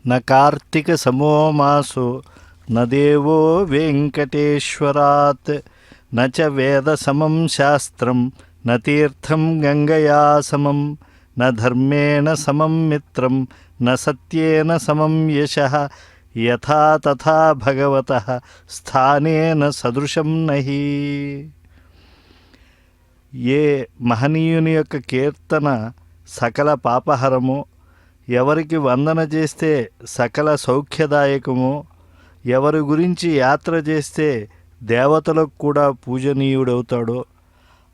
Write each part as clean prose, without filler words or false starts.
न कार्तिक समो मासो न देवो वेङ्कटेश्वरात् न च वेद समं शास्त्रं न तीर्थं गङ्गया समं न धर्मेण समं मित्रं न सत्येन समं यशः यथा तथा भगवतः स्थानेन सदृशं नहि. ఏ మహనీయుని యొక్క కీర్తన సకల పాపహరము, ఎవరికి వందన చేస్తే సకల సౌఖ్యదాయకము, ఎవరి గురించి యాత్ర చేస్తే దేవతలకు కూడా పూజనీయుడవుతాడో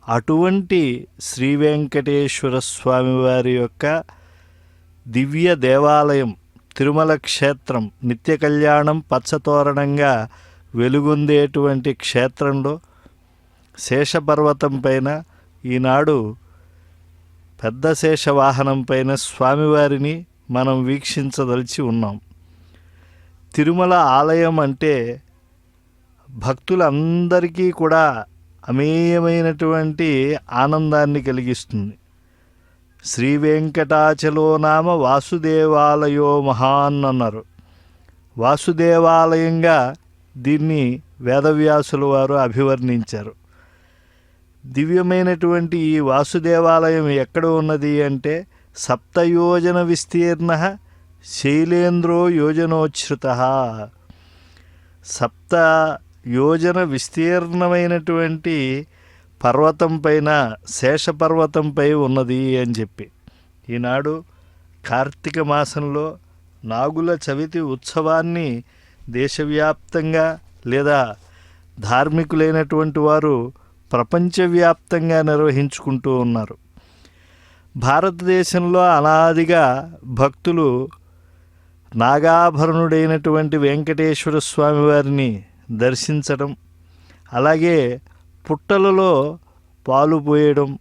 అటువంటి శ్రీ వెంకటేశ్వర స్వామివారి యొక్క దివ్య దేవాలయం తిరుమల క్షేత్రం నిత్య కళ్యాణం పచ్చతోరణంగా వెలుగొందేటువంటి క్షేత్రంలో శేషపర్వతం పైన ఈనాడు పెద్ద శేషవాహనం పైన స్వామివారిని మనం వీక్షించదలిచి ఉన్నాం. తిరుమల ఆలయం అంటే భక్తులందరికీ కూడా అమేయమైనటువంటి ఆనందాన్ని కలిగిస్తుంది. శ్రీ వెంకటాచలో నామ వాసుదేవాలయో మహాన్ అన్నారు. వాసుదేవాలయంగా దీన్ని వేదవ్యాసుల వారు అభివర్ణించారు. దివ్యమైనటువంటి ఈ వాసుదేవాలయం ఎక్కడ ఉన్నది అంటే సప్తయోజన విస్తీర్ణ శైలేంద్రో యోజనోచ్ఛృత. సప్త యోజన విస్తీర్ణమైనటువంటి పర్వతం పైన శేషపర్వతంపై ఉన్నది అని చెప్పి ఈనాడు కార్తీక మాసంలో నాగుల చవితి ఉత్సవాన్ని దేశవ్యాప్తంగా లేదా ధార్మికులైనటువంటి వారు ప్రపంచవ్యాప్తంగా నిర్వహించుకుంటూ ఉన్నారు. భారతదేశంలో అనాదిగా భక్తులు నాగాభరణుడైనటువంటి వెంకటేశ్వర స్వామి వారిని దర్శించడం, అలాగే పుట్టలలో పాలు పోయడం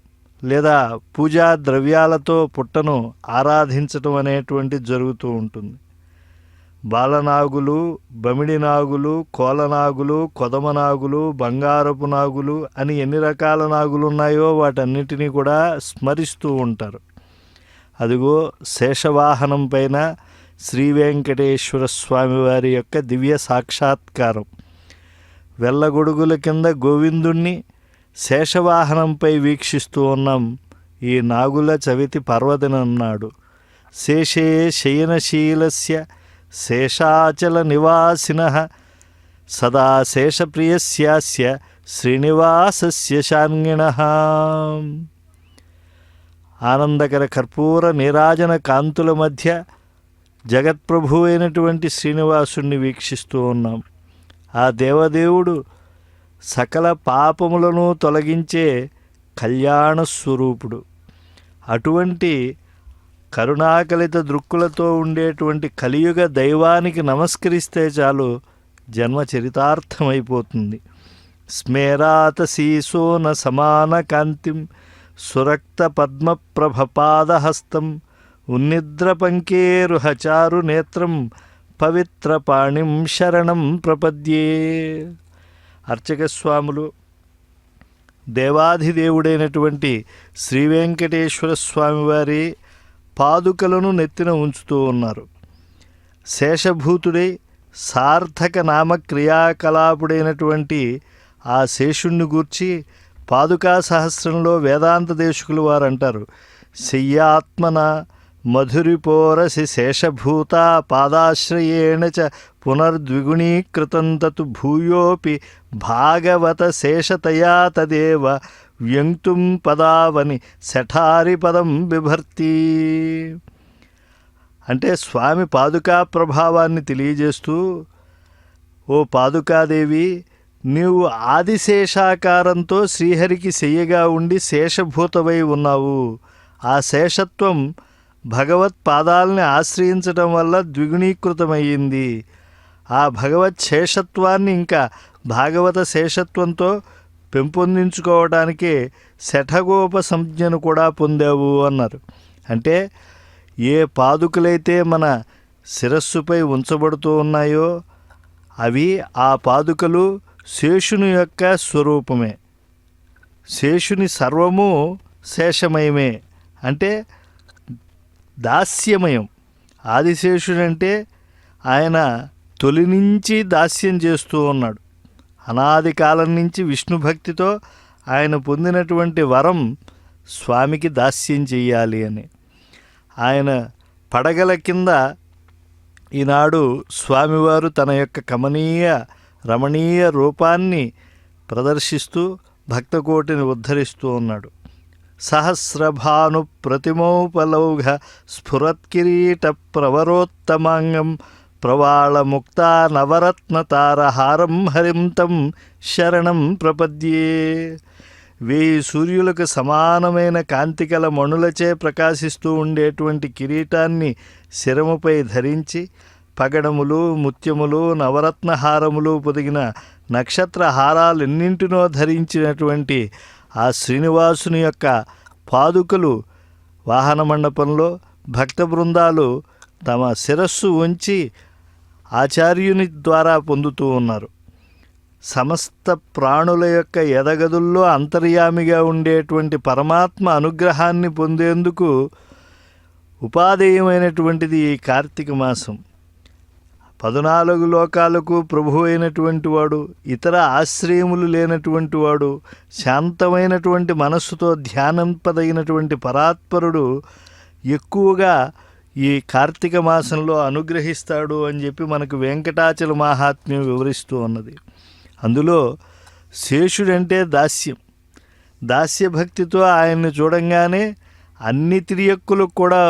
లేదా పూజా ద్రవ్యాలతో పుట్టను ఆరాధించడం అనేటువంటి జరుగుతూ ఉంటుంది. బాలనాగులు, బమిడి నాగులు, కోలనాగులు, కొదమనాగులు, బంగారపు నాగులు అని ఎన్ని రకాల నాగులు ఉన్నాయో వాటన్నిటినీ కూడా స్మరిస్తూ ఉంటారు. అదిగో శేషవాహనం పైన శ్రీ వెంకటేశ్వర స్వామివారి యొక్క దివ్య సాక్షాత్కారం. వెళ్ళగొడుగుల కింద గోవిందుణ్ణి శేషవాహనంపై వీక్షిస్తూ ఉన్నాం ఈ నాగుల చవితి పర్వదినం నాడు. శేషే శయనశీలస్య శేషాచల నివాసినః సదా శేషప్రియస్యాస్య శ్రీనివాసస్య శార్ంగిణః. ఆనందకర కర్పూర నీరాజన కాంతుల మధ్య జగత్ప్రభు అయినటువంటి శ్రీనివాసుణ్ణి వీక్షిస్తూ ఉన్నాం. ఆ దేవదేవుడు సకల పాపములను తొలగించే కళ్యాణ స్వరూపుడు. అటువంటి కరుణాకలిత దృక్కులతో ఉండేటువంటి కలియుగ దైవానికి నమస్కరిస్తే చాలు జన్మ చరితార్థమైపోతుంది. స్మేరాత శీసోన సమాన కాంతిం సురక్త పద్మప్రభపాదహస్తం ఉన్నిద్ర పంకేరుహచారు నేత్రం పవిత్ర పాణిం శరణం ప్రపద్యే. అర్చక స్వాములు దేవాధిదేవుడైనటువంటి శ్రీ వెంకటేశ్వర స్వామివారి పాదుకలను నెత్తిన ఉంచుతూ ఉన్నారు. శేషభూతుడై సార్థక నామ క్రియాకలాపుడైనటువంటి ఆ శేషుణ్ణి గూర్చి పాదుకా సహస్రంలో వేదాంత దేశకులు వారు అంటారు, శయ్యాత్మన మధురిపోరసి శేషభూత పాదాశ్రయేణ చ పునర్ద్విగుణీకృతం తతు భూయోపి భాగవత శేషతయా తదేవ వ్యంక్తుం పదావని శఠారి పదం బిభర్తి. అంటే స్వామి పాదుకా ప్రభావాన్ని తెలియజేస్తూ, ఓ పాదుకాదేవి, నీవు ఆదిశేషాకారంతో శ్రీహరికి శయ్యగా ఉండి శేషభూతమై ఉన్నావు. ఆ శేషత్వం భగవత్ పాదాలని ఆశ్రయించటం వల్ల ద్విగుణీకృతమయ్యింది. ఆ భగవత్ శేషత్వాన్ని ఇంకా భాగవత శేషత్వంతో పెంపొందించుకోవడానికే శఠగోప సంజ్ఞను కూడా పొందావు అన్నారు. అంటే ఏ పాదుకలైతే మన శిరస్సుపై ఉంచబడుతూ ఉన్నాయో అవి ఆ పాదుకలు శేషుని యొక్క స్వరూపమే. శేషుని సర్వము శేషమయమే, అంటే దాస్యమయం. ఆదిశేషుడంటే ఆయన తొలి నుంచి దాస్యం చేస్తూ ఉన్నాడు. అనాది కాలం నుంచి విష్ణు భక్తితో ఆయన పొందినటువంటి వరం స్వామికి దాస్యం చెయ్యాలి అని. ఆయన పడగల కింద ఈనాడు స్వామివారు తన యొక్క కమనీయ రమణీయ రూపాన్ని ప్రదర్శిస్తూ భక్తకోటిని ఉద్ధరిస్తూ ఉన్నాడు. సహస్రభాను ప్రతిమౌపలౌఘ స్ఫురత్కిరీట ప్రవరోత్తమాంగం ప్రవాళముక్త నవరత్నతారహారం హరిం తం శరణం ప్రపద్యే. 1000 సూర్యులకు సమానమైన కాంతికల మణులచే ప్రకాశిస్తూ ఉండేటువంటి కిరీటాన్ని శిరముపై ధరించి పగడములు, ముత్యములు, నవరత్నహారములు పొదిగిన నక్షత్ర హారాలెన్నింటినో ధరించినటువంటి ఆ శ్రీనివాసుని యొక్క పాదుకలు వాహన మండపంలో భక్త బృందాలు తమ శిరస్సు ఉంచి ఆచార్యుని ద్వారా పొందుతూ ఉన్నారు. సమస్త ప్రాణుల యొక్క ఎదగదుల్లో అంతర్యామిగా ఉండేటువంటి పరమాత్మ అనుగ్రహాన్ని పొందేందుకు ఉపాదేయమైనటువంటిది ఈ కార్తీక మాసం. 14 లోకాలకు ప్రభు అయినటువంటి వాడు, ఇతర ఆశ్రయములు లేనటువంటి వాడు, శాంతమైనటువంటి మనస్సుతో ధ్యానింపదగినటువంటి పరాత్పరుడు ఎక్కువగా ఈ కార్తీక మాసంలో అనుగ్రహిస్తాడు అని చెప్పి మనకు వెంకటాచల మహాత్మ్యం వివరిస్తూ ఉన్నది. అందులో శేషుడంటే దాస్యం. దాస్యభక్తితో ఆయన్ని చూడంగానే అన్ని తిరియక్కులకు కూడా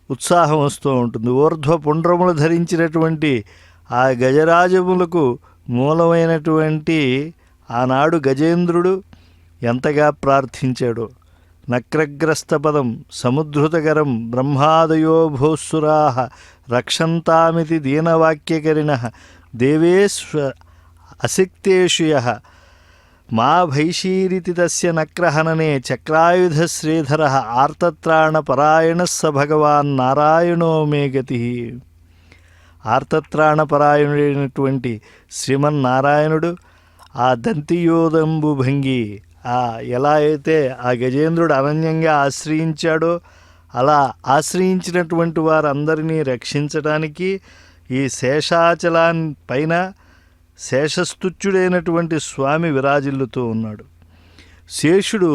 ఉత్సాహం వస్తూ ఉంటుంది. ఊర్ధ్వ పుండ్రములు ధరించినటువంటి ఆ గజరాజములకు మూలమైనటువంటి ఆనాడు గజేంద్రుడు ఎంతగా ప్రార్థించాడో. నక్రగ్రస్త పదం సముద్ధృతకరం బ్రహ్మాదయో భూస్సురా రక్షంతామితి దీనవాక్యకరిణ దేవేశ్వ అసిక్తేషు యః మా భైషీరితి తస్య నక్రహననే చక్రాయుధ శ్రీధర ఆర్తత్రాణపరాయణ స భగవాన్ నారాయణో మే గతి. ఆర్తత్రాణపరాయణుడైనటువంటి శ్రీమన్నారాయణుడు ఆ దంతియోదంబు భంగి ఎలా అయితే ఆ గజేంద్రుడు అనన్యంగా ఆశ్రయించాడో అలా ఆశ్రయించినటువంటి వారందరినీ రక్షించడానికి ఈ శేషాచలాన్ పైన శేషస్తుత్యుడైనటువంటి స్వామి విరాజిల్లుతూ ఉన్నాడు. శేషుడు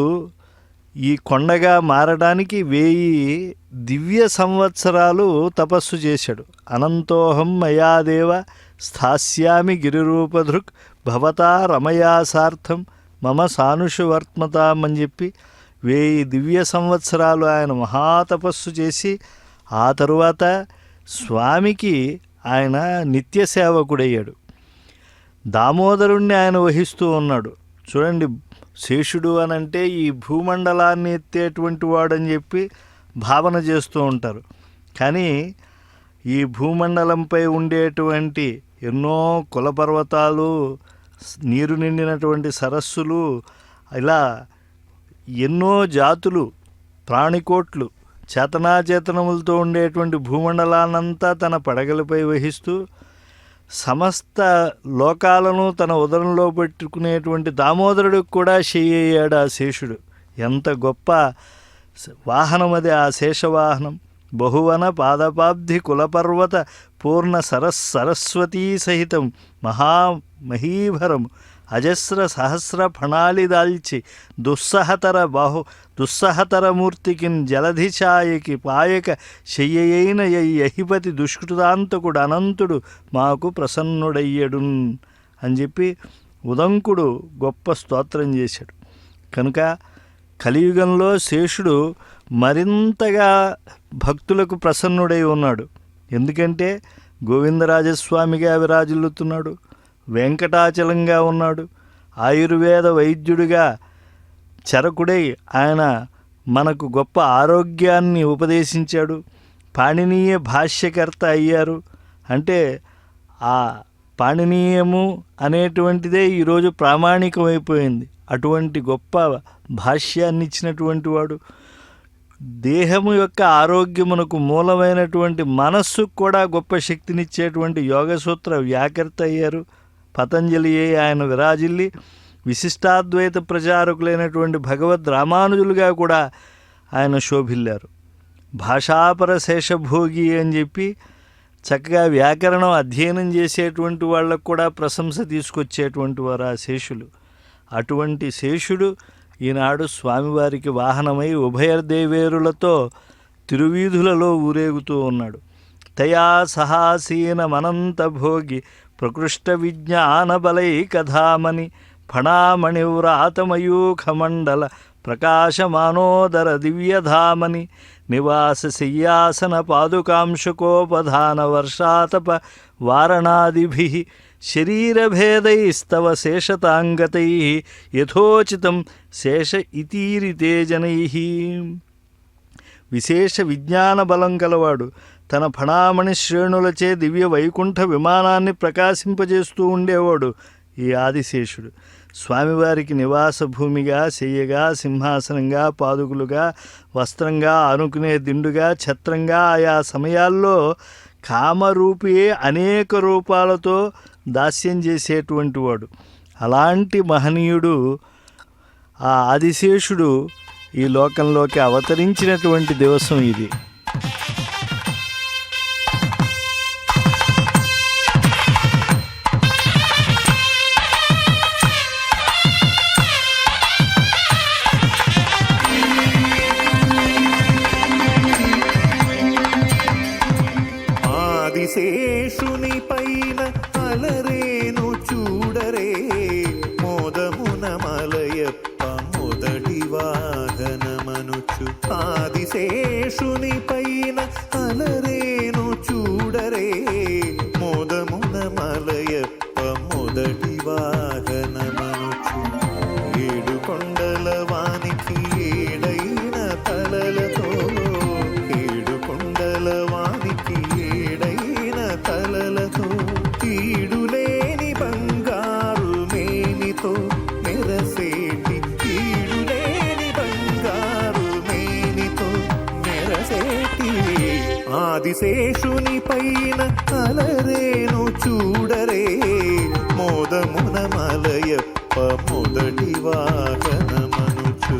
ఈ కొండగా మారడానికి 1000 దివ్య సంవత్సరాలు తపస్సు చేశాడు. అనంతోహం మయాదేవ స్థాస్యామి గిరిరూపధృక్ భవతా రమయా సార్థం మమ సానుషవర్త్మతాం అని చెప్పి 1000 దివ్య సంవత్సరాలు ఆయన మహాతపస్సు చేసి ఆ తరువాత స్వామికి ఆయన నిత్య సేవకుడయ్యాడు. దామోదరుణ్ణి ఆయన వహిస్తూ ఉన్నాడు. చూడండి, శేషుడు అనంటే ఈ భూమండలాన్ని ఎత్తేటువంటి వాడని చెప్పి భావన చేస్తూ ఉంటారు. కానీ ఈ భూమండలంపై ఉండేటువంటి ఎన్నో కులపర్వతాలు, నీరు నిండినటువంటి సరస్సులు, ఇలా ఎన్నో జాతులు, ప్రాణికోట్లు, చేతనాచేతనములతో ఉండేటువంటి భూమండలాన్నంతా తన పడగలపై వహిస్తూ సమస్త లోకాలను తన ఉదరంలో పెట్టుకునేటువంటి దామోదరుడికి కూడా శయ్యయ్యాడు ఆ శేషుడు. ఎంత గొప్ప వాహనం అది ఆ శేషవాహనం. బహువన పాదపాబ్ధి కులపర్వత పూర్ణ సరస్వతీ సహితం మహీభరం అజస్ర సహస్ర ఫణాలి దాల్చి దుస్సహతర మూర్తికిన్ జలధిఛాయకి పాయక శయ్యయైన యహిపతి దుష్కృతాంతకుడు అనంతుడు మాకు ప్రసన్నుడయ్యడున్ అని చెప్పి ఉదంకుడు గొప్ప స్తోత్రం చేశాడు. కనుక కలియుగంలో శేషుడు మరింతగా భక్తులకు ప్రసన్నుడై ఉన్నాడు. ఎందుకంటే గోవిందరాజస్వామిగా విరాజిల్లుతున్నాడు, వెంకటాచలంగా ఉన్నాడు, ఆయుర్వేద వైద్యుడిగా చరకుడై ఆయన మనకు గొప్ప ఆరోగ్యాన్ని ఉపదేశించాడు. పాణినీయ భాష్యకర్త అయ్యారు. అంటే ఆ పాణినీయము అనేటువంటిదే ఈరోజు ప్రామాణికమైపోయింది. అటువంటి గొప్ప భాష్యాన్ని ఇచ్చినటువంటి వాడు. దేహము యొక్క ఆరోగ్యమునకు మూలమైనటువంటి మనస్సుకు కూడా గొప్ప శక్తినిచ్చేటువంటి యోగసూత్ర వ్యాకర్త అయ్యారు. పతంజలియే ఆయన విరాజిల్లి విశిష్టాద్వైత ప్రచారకులైనటువంటి భగవద్ రామానుజులుగా కూడా ఆయన శోభిల్లారు. భాషాపర శేషభోగి అని చెప్పి చక్కగా వ్యాకరణం అధ్యయనం చేసేటువంటి వాళ్ళకు కూడా ప్రశంస తీసుకొచ్చేటువంటి వారు ఆ శేషులు. అటువంటి శేషుడు ఈనాడు స్వామివారికి వాహనమై ఉభయదేవేరులతో తిరువీధులలో ఊరేగుతూ ఉన్నాడు. తయా సహాసీనమనంత భోగి ప్రకృష్ట విజ్ఞాన బలైకధామని ఫణామణివ్రాతమయూఖమండల ప్రకాశమానోదర దివ్యధామని నివాస శయ్యాసన పాదుకాంశకోపధాన వర్షాతప వారణాదిభి శరీరభేదైస్తవ శేషతాంగతై యథోచితం శేష ఇతీరితే జనై. విశేష విజ్ఞాన బలం కలవాడు. తన ఫణామణి శ్రేణులచే దివ్య వైకుంఠ విమానాన్ని ప్రకాశింపజేస్తూ ఉండేవాడు ఈ ఆదిశేషుడు. స్వామివారికి నివాస భూమిగా, శయ్యగా, సింహాసనంగా, పాదుకులుగా, వస్త్రంగా, ఆనుకునే దిండుగా, ఛత్రంగా ఆయా సమయాల్లో కామరూపియే అనేక రూపాలతో దాస్యం చేసేటువంటి వాడు. అలాంటి మహనీయుడు ఆ ఆదిశేషుడు ఈ లోకంలోకి అవతరించినటువంటి దివసం ఇది. ఆదిశేషుని పైన అలరేను చూడరే మోదమున మలయప్ప మొదటి వాహనమనుచు. ఆదిశేషుని పైన అలరేను చూడరే మోదమున మలయప్ప మొదటి వాహనమనుచు. ఏడు కొండల వానికి ఏడైన తలలతో, ఏడు కొండల వానికి ఏడైన తలలతో, ఈడులేని బంగారు మేనితో మెరసేటి, ఈడులేని బంగారు మేనితో మెరసేటి ఆదిశేషుని పైన అలరేను చూడరే మోదమున మలయప్ప మొదటి వాహనమనుచు.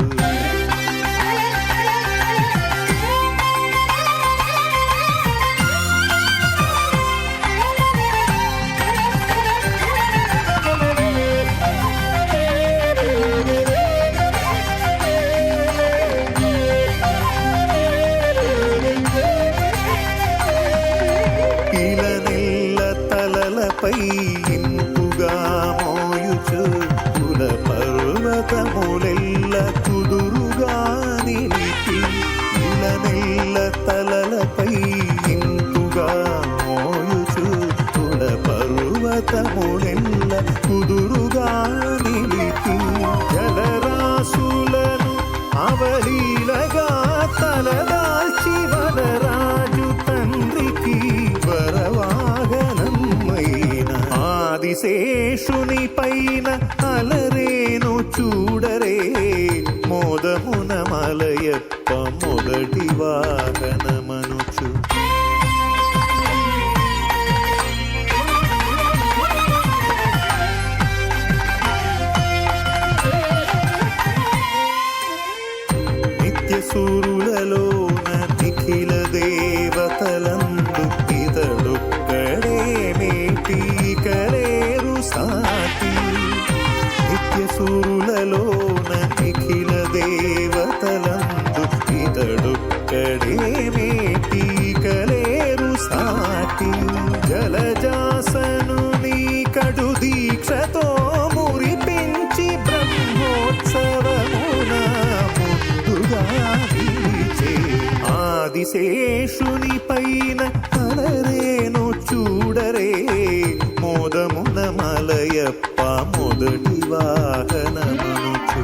ఇలనెల్ల తలలపై ఇంపుగా మోయుచు కుల పర్వతములెల్ల కుదురుగా నిలిపి. ఇలనెల్ల తలలపై ఇంపుగా మోయుచు కుల పర్వతములెల్ల కుదురుగా నిలిపి. జలరాశులను అవలీలగా తలదాల్చి వనరాజు తండ్రికి వరవాహనమైన ఆదిశేషుని పైన అలరేను చూడరే మోదమున మలయప్ప మొదటి వాహనమనుచు. నిత్య సూరులలోన ధిఖ అఖిల దేవతలందు ఇతడొక్కడే మేటి కలేరు సాటి నిత్య సూరులలోన నిఖిల దేవతలందు ఇతడొక్కడే మేటి కలేరు సాటి జలజాసను నీ కడు దీక్షతో మురిపించి బ్రహ్మోత్సవమున ముద్దుగా నిలిచే ఆదిశేషుని పైన అలరేను చూడరే మోదమున మలయప్ప మొదటి వాహనమనుచు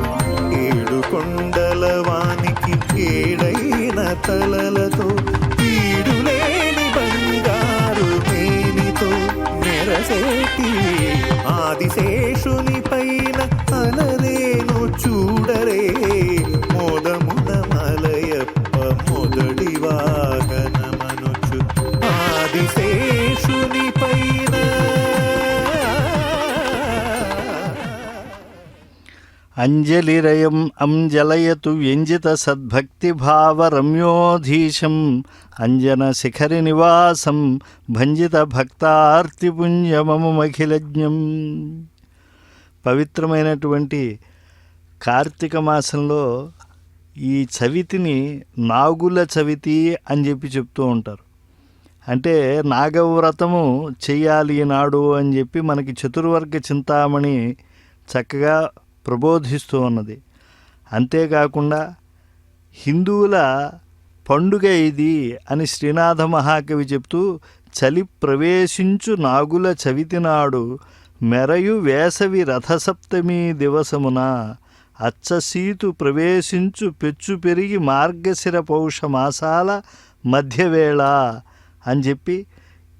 ఏడు కొండల వానికి ఏడైన తలలతో పీడులేని బంగారు మేనితో మెరసేటి ఆదిశేషుని పైన అలరేను చూడరే మోదమున మలయప్ప మొదటి వాహనమనుచు ఆదిశేషుని పైన అంజలిరయం అంజలయతు వ్యంజిత సద్భక్తిభావరమ్యోధీశం అంజన శిఖరి నివాసం భంజిత భక్తార్తిపుంజమమఖిలజ్ఞం. పవిత్రమైనటువంటి కార్తీక మాసంలో ఈ చవితిని నాగుల చవితి అని చెప్పి చెప్తూ ఉంటారు. అంటే నాగవ్రతము చెయ్యాలి ఈనాడు అని చెప్పి మనకి చతుర్వర్గ చింతామణి చక్కగా ప్రబోధిస్తూ ఉన్నది. అంతేకాకుండా హిందువుల పండుగ ఇది అని శ్రీనాథ మహాకవి చెప్తూ చలి ప్రవేశించు నాగుల చవితి నాడు మెరయు వేసవి రథసప్తమి దివసమున అచ్చసీతు ప్రవేశించు పెచ్చు పెరిగి మార్గశిర పౌష మాసాల మధ్యవేళ అని చెప్పి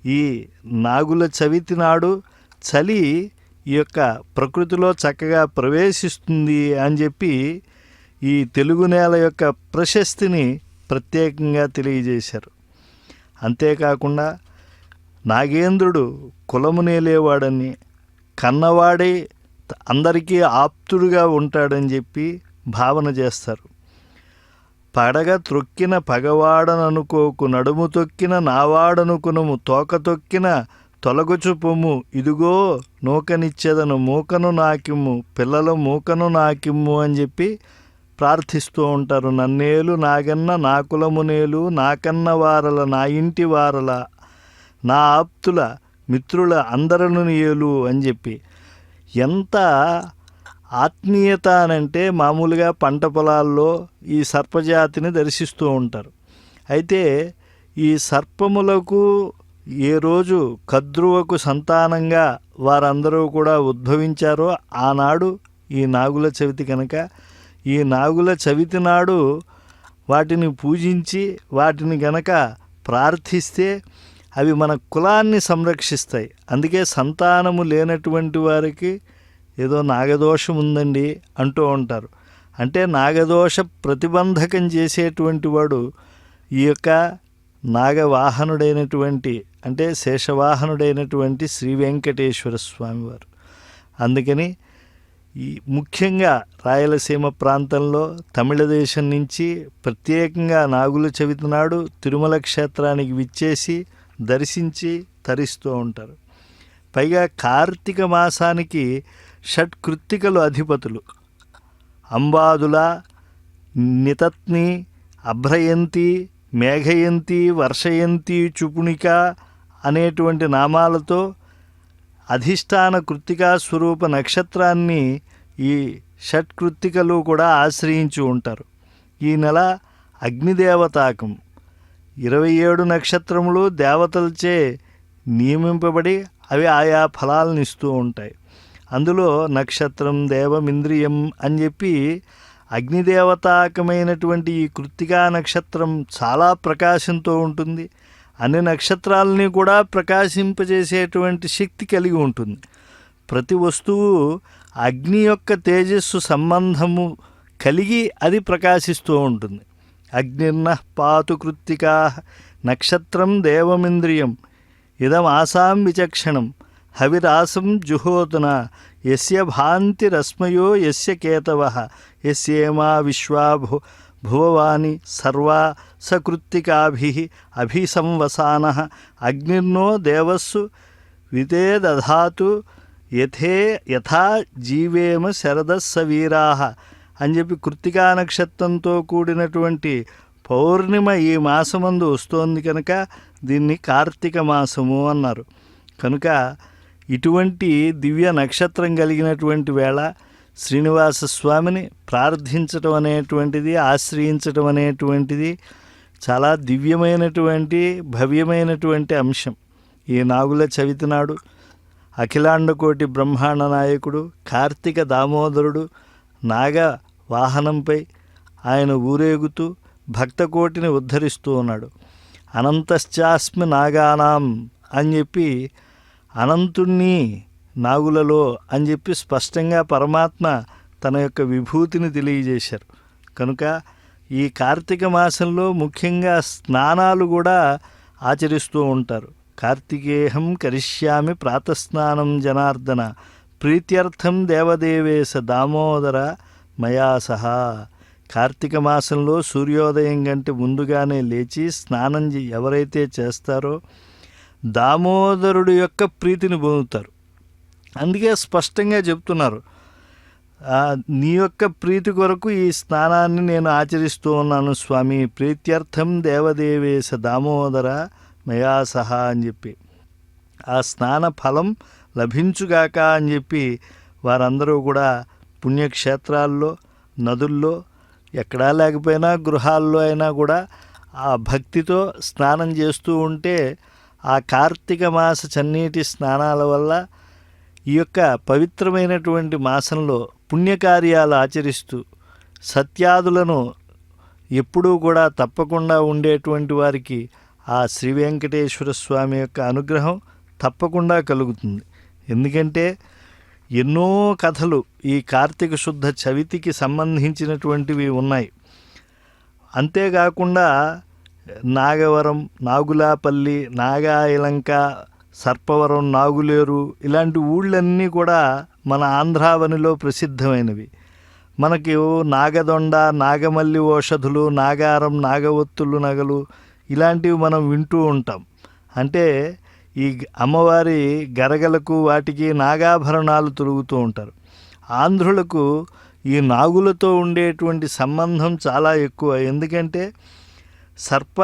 ఈ నాగుల చవితి నాడు చలి ఈ యొక్క ప్రకృతిలో చక్కగా ప్రవేశిస్తుంది అని చెప్పి ఈ తెలుగు నేల యొక్క ప్రశస్తిని ప్రత్యేకంగా తెలియజేశారు. అంతేకాకుండా నాగేంద్రుడు కులము నేలేవాడని కన్నవాడే అందరికీ ఆప్తుడుగా ఉంటాడని చెప్పి భావన చేస్తారు. పడగ త్రొక్కిన పగవాడననుకోకు నడుము తొక్కిన నావాడనుకునము తోక తొక్కిన తొలగుచు పొమ్ము ఇదిగో నూకనిచ్చేదను మూకను నాకిమ్ము పిల్లలు మూకను నాకిమ్ము అని చెప్పి ప్రార్థిస్తూ ఉంటారు. నన్నేలు నాగన్న నా కులమునేలు నాకన్న వారల నా ఇంటి వారల నా ఆప్తుల మిత్రుల అందరను ఏలు అని చెప్పి. ఎంత ఆత్మీయత అనంటే మామూలుగా పంట పొలాల్లో ఈ సర్పజాతిని దర్శిస్తూ ఉంటారు. అయితే ఈ సర్పములకు ఏ రోజు కద్రువకు సంతానంగా వారందరూ కూడా ఉద్భవించారో ఆనాడు ఈ నాగుల చవితి కనుక ఈ నాగుల చవితి నాడు వాటిని పూజించి వాటిని గనక ప్రార్థిస్తే అవి మన కులాన్ని సంరక్షిస్తాయి. అందుకే సంతానము లేనటువంటి వారికి ఏదో నాగదోషం ఉందండి అంటూ ఉంటారు. అంటే నాగదోష ప్రతిబంధకం చేసేటువంటి వాడు ఈ యొక్క నాగవాహనుడైనటువంటి అంటే శేషవాహనుడైనటువంటి శ్రీ వెంకటేశ్వర స్వామివారు. అందుకని ఈ ముఖ్యంగా రాయలసీమ ప్రాంతంలో తమిళ దేశం నుంచి ప్రత్యేకంగా నాగుల చవితి నాడు తిరుమల క్షేత్రానికి విచ్చేసి దర్శించి తరిస్తూ ఉంటారు. పైగా కార్తీక మాసానికి షట్కృత్తికలు అధిపతులు అంబాదుల, నితత్ని, అభ్రయంతి, మేఘయంతి, వర్షయంతి, చుపుణిక అనేటువంటి నామాలతో అధిష్టాన కృత్తికా స్వరూప నక్షత్రాన్ని ఈ షట్కృత్తికలు కూడా ఆశ్రయించి ఉంటారు. ఈ నెల అగ్నిదేవతాకం 27 నక్షత్రములు దేవతలచే నియమింపబడి అవి ఆయా ఫలాలను ఇస్తూ ఉంటాయి. అందులో నక్షత్రం దేవమింద్రియం అని చెప్పి అగ్నిదేవతాకమైనటువంటి ఈ కృత్తికా నక్షత్రం చాలా ప్రకాశంతో ఉంటుంది. అన్ని నక్షత్రాలని కూడా ప్రకాశింపజేసేటువంటి శక్తి కలిగి ఉంటుంది. ప్రతి వస్తువు అగ్ని యొక్క తేజస్సు సంబంధము కలిగి అది ప్రకాశిస్తూ ఉంటుంది. అగ్నిర్నః పాతు కృత్తికా నక్షత్రం దేవమింద్రియం ఇదం ఆసాం విచక్షణం హవిరాసం జుహోతన యస్య భాంతి రశ్మయో యస్య కేతవః యస్యేమా విశ్వా భువవాని సర్వాసకృత్తికాభిః అభిసంవసానః అగ్నిర్నో దేవస్సు వితేదధాతు యథా జీవేమ శరదస్స వీరాః అని చెప్పి కృత్తికా నక్షత్రంతో కూడినటువంటి పౌర్ణిమ ఈ మాసమందు వస్తోంది కనుక దీన్ని కార్తీక మాసము అన్నారు. కనుక ఇటువంటి దివ్య నక్షత్రం కలిగినటువంటి వేళ శ్రీనివాస స్వామిని ప్రార్థించటం అనేటువంటిది, ఆశ్రయించటం అనేటువంటిది చాలా దివ్యమైనటువంటి భవ్యమైనటువంటి అంశం. ఈ నాగుల చవితి నాడు అఖిలాండకోటి బ్రహ్మాండ నాయకుడు కార్తీక దామోదరుడు నాగ వాహనంపై ఆయన ఊరేగుతూ భక్తకోటిని ఉద్ధరిస్తూ ఉన్నాడు. అనంతశ్చాస్మి నాగానాం అని చెప్పి అనంతుణ్ణి నాగులలో అని చెప్పి స్పష్టంగా పరమాత్మ తన యొక్క విభూతిని తెలియజేశారు. కనుక ఈ కార్తీక మాసంలో ముఖ్యంగా స్నానాలు కూడా ఆచరిస్తూ ఉంటారు. కార్తికేహం కరిష్యామి ప్రాతస్నానం జనార్దన ప్రీత్యర్థం దేవదేవేశ దామోదర మయా సహా. కార్తీక మాసంలో సూర్యోదయం కంటే ముందుగానే లేచి స్నానం ఎవరైతే చేస్తారో దామోదరుడు యొక్క ప్రీతిని పొందుతారు. అందుకే స్పష్టంగా చెప్తున్నారు, నీ యొక్క ప్రీతి కొరకు ఈ స్నానాన్ని నేను ఆచరిస్తూ ఉన్నాను స్వామి, ప్రీత్యర్థం దేవదేవేశ దామోదర మయా సహా అని చెప్పి ఆ స్నాన ఫలం లభించుగాక అని చెప్పి వారందరూ కూడా పుణ్యక్షేత్రాల్లో, నదుల్లో, ఎక్కడా లేకపోయినా గృహాల్లో అయినా కూడా ఆ భక్తితో స్నానం చేస్తూ ఉంటే ఆ కార్తీక మాస చన్నీటి స్నానాల వల్ల ఈ యొక్క పవిత్రమైనటువంటి మాసంలో పుణ్యకార్యాలు ఆచరిస్తూ సత్యాదులను ఎప్పుడూ కూడా తప్పకుండా ఉండేటువంటి వారికి ఆ శ్రీ వెంకటేశ్వర స్వామి యొక్క అనుగ్రహం తప్పకుండా కలుగుతుంది. ఎందుకంటే ఎన్నో కథలు ఈ కార్తీక శుద్ధ చవితికి సంబంధించినటువంటివి ఉన్నాయి. అంతేకాకుండా నాగవరం, నాగులాపల్లి, నాగాయలంక, సర్పవరం, నాగులేరు ఇలాంటి ఊళ్ళన్నీ కూడా మన ఆంధ్రావనిలో ప్రసిద్ధమైనవి. మనకి నాగదొండ, నాగమల్లి ఓషధులు, నాగారం, నాగవత్తులు నగలు ఇలాంటివి మనం వింటూ ఉంటాం. అంటే ఈ అమ్మవారి గరగలకు వాటికి నాగాభరణాలు తొలుగుతూ ఉంటారు. ఆంధ్రులకు ఈ నాగులతో ఉండేటువంటి సంబంధం చాలా ఎక్కువ. ఎందుకంటే సర్ప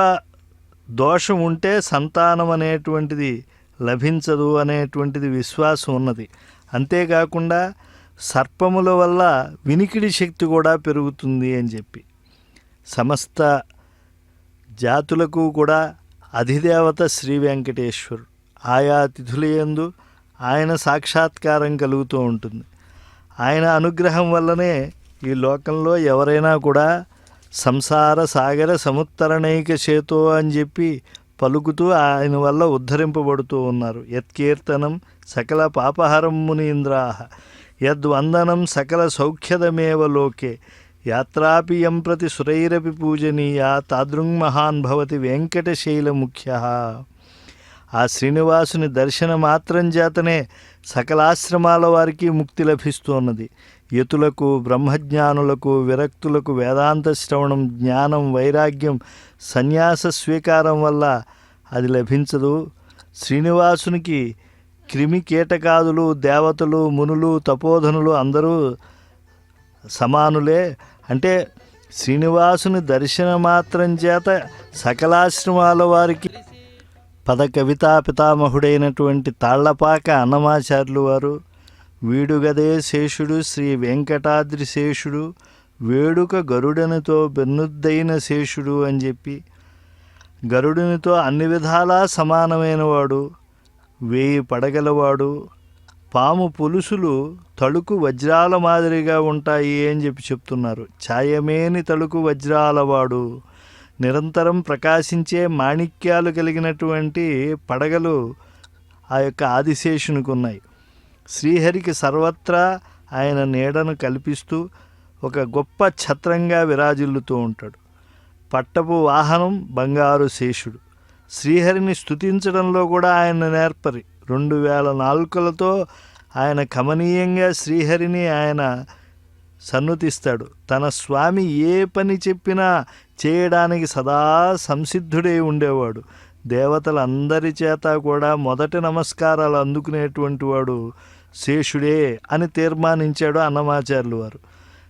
దోషం ఉంటే సంతానం అనేటువంటిది లభించదు అనేటువంటిది విశ్వాసం ఉన్నది. అంతేకాకుండా సర్పముల వల్ల వినికిడి శక్తి కూడా పెరుగుతుంది అని చెప్పి సమస్త జాతులకు కూడా అధిదేవత శ్రీ వెంకటేశ్వరుడు. ఆయా తిథులయందు ఆయన సాక్షాత్కారం కలుగుతూ ఉంటుంది. ఆయన అనుగ్రహం వల్లనే ఈ లోకంలో ఎవరైనా కూడా సంసార సాగర సముత్తరణైక చేతో అని చెప్పి పలుకుతూ ఆయన వల్ల ఉద్ధరింపబడుతూ ఉన్నారు. యత్కీర్తనం సకల పాపహరం మునీంద్రాః యద్వందనం సకల సౌఖ్యదమేవ లోకే యాత్రాపి యం ప్రతి సురైరపి పూజనీయా తాదృంగ్మహాన్ భవతి వెంకటశైలముఖ్యః. ఆ శ్రీనివాసుని దర్శన మాత్రం చేతనే సకలాశ్రమాల వారికి ముక్తి లభిస్తున్నది. యతులకు, బ్రహ్మజ్ఞానులకు, విరక్తులకు వేదాంత శ్రవణం, జ్ఞానం, వైరాగ్యం, సన్యాస స్వీకారం వల్ల అది లభించదు. శ్రీనివాసునికి క్రిమి కీటకాదులు, దేవతలు, మునులు, తపోధనులు అందరూ సమానులే. అంటే శ్రీనివాసుని దర్శన మాత్రం చేత సకలాశ్రమాల వారికి పద కవితా పితామహుడైనటువంటి తాళ్లపాక అన్నమాచార్యులు వారు వీడుగదే శేషుడు శ్రీ వెంకటాద్రి శేషుడు వేడుక గరుడనితో బెన్నుద్దైన శేషుడు అని చెప్పి గరుడునితో అన్ని విధాలా సమానమైన వాడు, 1000 పడగలవాడు, పాము పులుసులు తళుకు వజ్రాల మాదిరిగా ఉంటాయి అని చెప్పి చెప్తున్నారు. ఛాయమేని తళుకు వజ్రాలవాడు, నిరంతరం ప్రకాశించే మాణిక్యాలు కలిగినటువంటి పడగలు ఆ యొక్క ఆదిశేషునికి ఉన్నాయి. శ్రీహరికి సర్వత్రా ఆయన నీడను కల్పిస్తూ ఒక గొప్ప ఛత్రంగా విరాజిల్లుతూ ఉంటాడు. పట్టపు వాహనం బంగారు శేషుడు. శ్రీహరిని స్తుతించడంలో కూడా ఆయన నేర్పరి. 2000 నాలుకలతో ఆయన కమనీయంగా శ్రీహరిని ఆయన సన్నుతిస్తాడు. తన స్వామి ఏ పని చెప్పినా చేయడానికి సదా సంసిద్ధుడై ఉండేవాడు. దేవతలందరి చేత కూడా మొదటి నమస్కారాలు అందుకునేటువంటి వాడు శేషుడే అని తీర్మానించాడు అన్నమాచార్యులు వారు.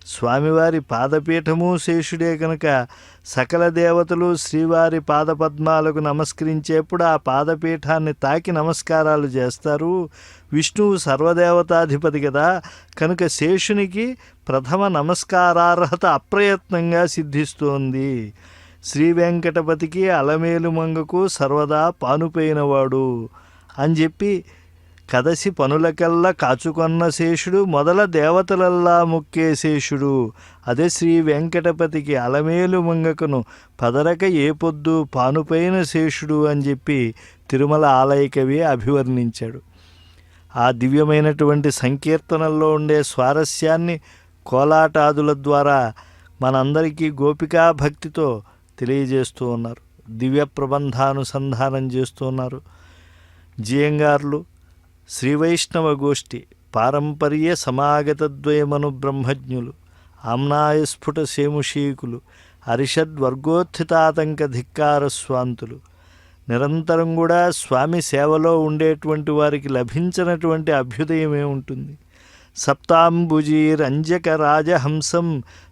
స్వామివారి పాదపీఠము శేషుడే కనుక సకల దేవతలు శ్రీవారి పాదపద్మాలకు నమస్కరించేప్పుడు ఆ పాదపీఠాన్ని తాకి నమస్కారాలు చేస్తారు. విష్ణువు సర్వదేవతాధిపతి కదా, కనుక శేషునికి ప్రథమ నమస్కారార్హత అప్రయత్నంగా సిద్ధిస్తోంది. శ్రీ వెంకటపతికి అలమేలు మంగకు సర్వదా పానుపోయినవాడు అని చెప్పి కదసి పనులకల్లా కాచుకొన్న శేషుడు మొదల దేవతలల్లా మొక్కే శేషుడు. అదే శ్రీ వెంకటపతికి అలమేలు మంగకును పదరక ఏ పొద్దు పానుపైన శేషుడు అని చెప్పి తిరుమల ఆలయ కవి అభివర్ణించాడు. ఆ దివ్యమైనటువంటి సంకీర్తనల్లో ఉండే స్వారస్యాన్ని కోలాటాదుల ద్వారా మనందరికీ గోపికా భక్తితో తెలియజేస్తూ ఉన్నారు. దివ్య ప్రబంధానుసంధానం చేస్తూ ఉన్నారు. జియంగార్లు శ్రీవైష్ణవ గోష్ఠి పారంపర్య సమాగతద్వయమను బ్రహ్మజ్ఞులు ఆమ్నాయస్ఫుట సేముషీకులు అరిషద్వర్గోత్థితాతంక ధిక్కార స్వాంతులు నిరంతరం కూడా స్వామి సేవలో ఉండేటువంటి వారికి లభించినటువంటి అభ్యుదయమే ఉంటుంది. సప్తాంబుజీరంజక రాజహంసం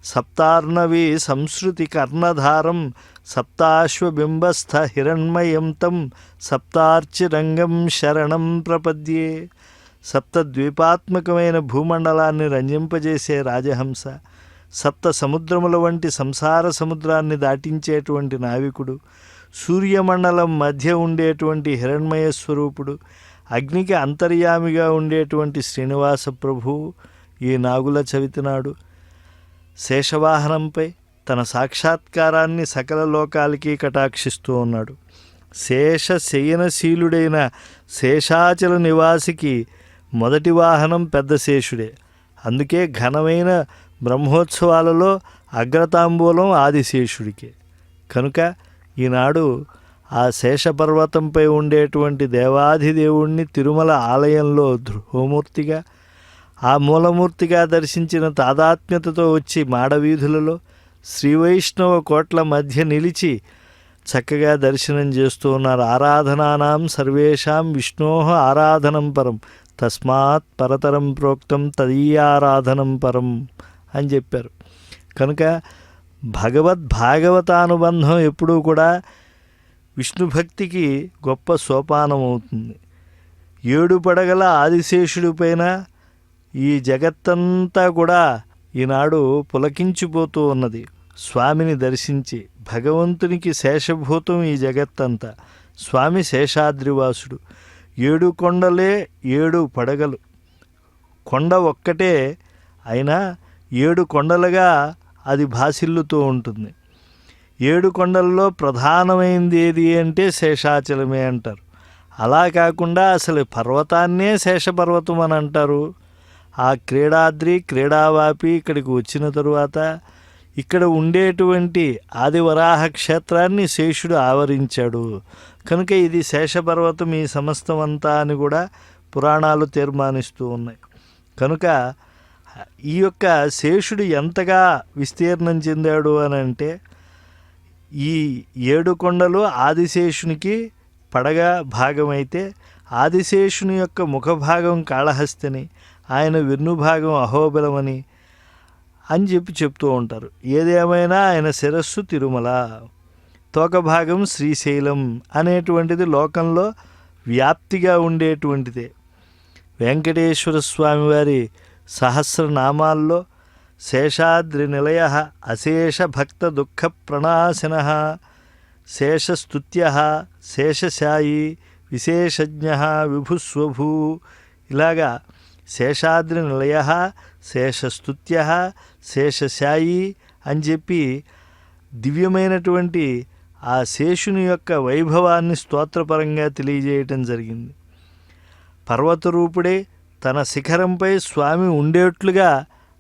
సప్తార్ణవీ సంశ్రుతి కర్ణధారం సప్తాశ్వబింబస్థ హిరణ్మయం తం సప్తార్చిరంగం శరణం ప్రపద్యే. సప్తద్వీపాత్మకమైన భూమండలాన్ని రంజింపజేసే రాజహంస, సప్త సముద్రముల వంటి సంసార సముద్రాన్ని దాటించేటువంటి నావికుడు, సూర్యమండలం మధ్య ఉండేటువంటి హిరణ్మయ స్వరూపుడు, అగ్నికి అంతర్యామిగా ఉండేటువంటి శ్రీనివాస ప్రభువు ఈ నాగుల చవితి నాడు శేషవాహనంపై తన సాక్షాత్కారాన్ని సకల లోకాలకి కటాక్షిస్తూ ఉన్నాడు. శేష శయనశీలుడైన శేషాచల నివాసికి మొదటి వాహనం పెద్ద శేషుడే. అందుకే ఘనమైన బ్రహ్మోత్సవాలలో అగ్రతాంబూలం ఆదిశేషుడికే. కనుక ఈనాడు ఆ శేషపర్వతంపై ఉండేటువంటి దేవాధిదేవుణ్ణి తిరుమల ఆలయంలో ధ్రువమూర్తిగా, ఆ మూలమూర్తిగా దర్శించిన తాదాత్మ్యతతో వచ్చి మాడవీధులలో శ్రీవైష్ణవ కోట్ల మధ్య నిలిచి చక్కగా దర్శనం చేస్తూ ఉన్నారు. ఆరాధనానాం సర్వేషాం విష్ణోః ఆరాధనం పరం తస్మాత్ పరతరం ప్రోక్తం తదీయారాధనం పరం అని చెప్పారు. కనుక భాగవతానుబంధం ఎప్పుడూ కూడా విష్ణు భక్తికి గొప్ప సోపానం అవుతుంది. 7 పడగల ఆదిశేషుడి పైన ఈ జగత్తంతా కూడా ఈనాడు పులకించిపోతూ ఉన్నది. స్వామిని దర్శించి భగవంతునికి శేషభూతం ఈ జగత్తంతా. స్వామి శేషాద్రివాసుడు. 7 కొండలే 7 పడగలు. కొండ ఒక్కటే అయినా 7 కొండలుగా అది భాసిల్లుతూ ఉంటుంది. 7 కొండల్లో ప్రధానమైనది ఏది అంటే శేషాచలమే అంటారు. అలా కాకుండా అసలు పర్వతాన్నే శేషపర్వతం అని అంటారు. ఆ క్రీడాద్రి క్రీడావాపి ఇక్కడికి వచ్చిన తరువాత ఇక్కడ ఉండేటువంటి ఆదివరాహ క్షేత్రాన్ని శేషుడు ఆవరించాడు. కనుక ఇది శేషపర్వతం ఈ సమస్తం అంతా అని కూడా పురాణాలు తీర్మానిస్తూ ఉన్నాయి. కనుక ఈ యొక్క శేషుడు ఎంతగా విస్తీర్ణం చెందాడు అని అంటే ఈ 7 కొండలు ఆదిశేషునికి పడగ భాగమైతే ఆదిశేషుని యొక్క ముఖభాగం కాళహస్తిని, ఆయన వెన్నుభాగం అహోబిలమని అని చెప్తూ ఉంటారు. ఏదేమైనా ఆయన శిరస్సు తిరుమల, తోక భాగం శ్రీశైలం అనేటువంటిది లోకంలో వ్యాప్తిగా ఉండేటువంటిదే. వెంకటేశ్వర స్వామి వారి సహస్రనామాల్లో శేషాద్రి నిలయ అశేష భక్త దుఃఖ ప్రణాశన శేషస్తుత్య శేషశాయి విశేషజ్ఞ విభుస్వభూ ఇలాగా శేషాద్రి నిలయ శేషస్తుత్య శేషశాయి అని చెప్పి దివ్యమైనటువంటి ఆ శేషుని యొక్క వైభవాన్ని స్తోత్రపరంగా తెలియజేయటం జరిగింది. పర్వతరూపుడే తన శిఖరంపై స్వామి ఉండేట్లుగా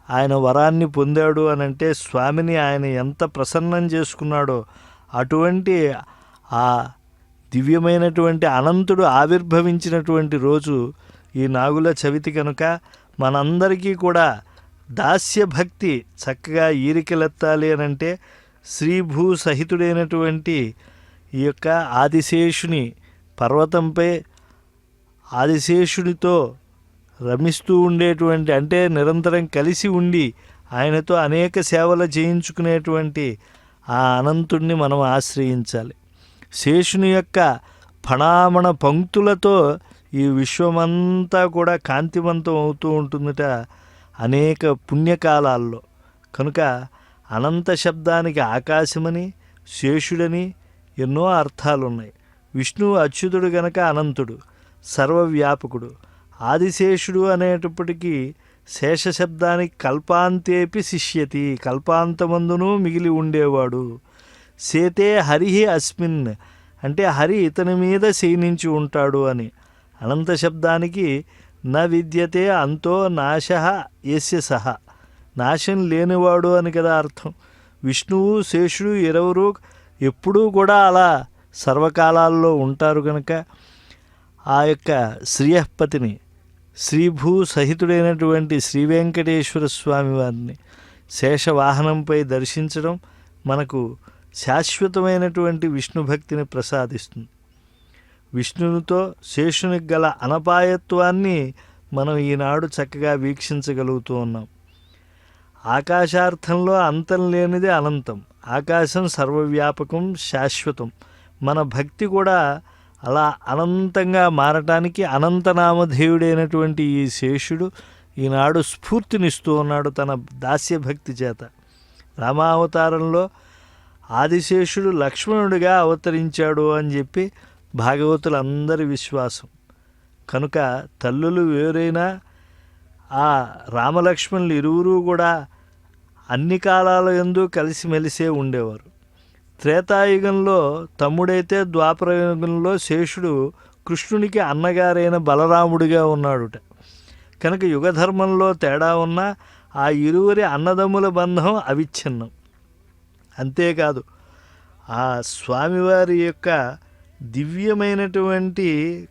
ఆయన వరాన్ని పొందాడు అనంటే స్వామిని ఆయన ఎంత ప్రసన్నం చేసుకున్నాడో అటువంటి ఆ దివ్యమైనటువంటి అనంతుడు ఆవిర్భవించినటువంటి రోజు ఈ నాగుల చవితి. కనుక మనందరికీ కూడా దాస్య భక్తి చక్కగా ఈరికలెత్తాలి అని అంటే శ్రీభూ సహితుడైనటువంటి ఈ యొక్క ఆదిశేషుని పర్వతంపై ఆదిశేషునితో రమిస్తూ ఉండేటువంటి, అంటే నిరంతరం కలిసి ఉండి ఆయనతో అనేక సేవలు చేయించుకునేటువంటి ఆ అనంతుణ్ణి మనం ఆశ్రయించాలి. శేషుని యొక్క ఫణామణ పంక్తులతో ఈ విశ్వమంతా కూడా కాంతివంతం అవుతూ ఉంటుందట అనేక పుణ్యకాలాల్లో. కనుక అనంత శబ్దానికి ఆకాశమని, శేషుడని ఎన్నో అర్థాలు ఉన్నాయి. విష్ణువు అచ్యుతుడు గనక అనంతుడు, సర్వవ్యాపకుడు. ఆదిశేషుడు అనేటప్పటికీ శేషశబ్దానికి కల్పాంతేపి శిష్యతి, కల్పాంతమందును మిగిలి ఉండేవాడు. సేతే హరిహి అస్మిన్ అంటే హరి ఇతని మీద శయనించి ఉంటాడు అని. అనంత శబ్దానికి న విద్యతే అంతో నాశ యస్య సహ, నాశం లేనివాడు అని కదా అర్థం. విష్ణువు శేషుడు ఇరువురు ఎప్పుడూ కూడా అలా సర్వకాలాల్లో ఉంటారు కనుక ఆ యొక్క శ్రీయపతిని, శ్రీభూ సహితుడైనటువంటి శ్రీ వెంకటేశ్వర స్వామి వారిని శేషవాహనంపై దర్శించడం మనకు శాశ్వతమైనటువంటి విష్ణు భక్తిని ప్రసాదిస్తుంది. విష్ణునితో శేషునికి గల అనపాయత్వాన్ని మనం ఈనాడు చక్కగా వీక్షించగలుగుతూ ఉన్నాం. ఆకాశార్థంలో అంతం లేనిది అనంతం, ఆకాశం సర్వవ్యాపకం, శాశ్వతం. మన భక్తి కూడా అలా అనంతంగా మారటానికి అనంతనామధేయుడైనటువంటి ఈ శేషుడు ఈనాడు స్ఫూర్తినిస్తూ ఉన్నాడు తన దాస్యభక్తి చేత. రామావతారంలో ఆదిశేషుడు లక్ష్మణుడిగా అవతరించాడు అని చెప్పి భాగవతులందరి విశ్వాసం. కనుక తల్లులు వేరైనా ఆ రామలక్ష్మణులు ఇరువురు కూడా అన్ని కాలాల యందు కలిసిమెలిసే ఉండేవారు. త్రేతాయుగంలో తమ్ముడైతే ద్వాపరయుగంలో శేషుడు కృష్ణునికి అన్నగారైన బలరాముడిగా ఉన్నాడుట. కనుక యుగధర్మంలో తేడా ఉన్న ఆ ఇరువురి అన్నదమ్ముల బంధం అవిచ్ఛిన్నం. అంతేకాదు ఆ స్వామివారి యొక్క దివ్యమైనటువంటి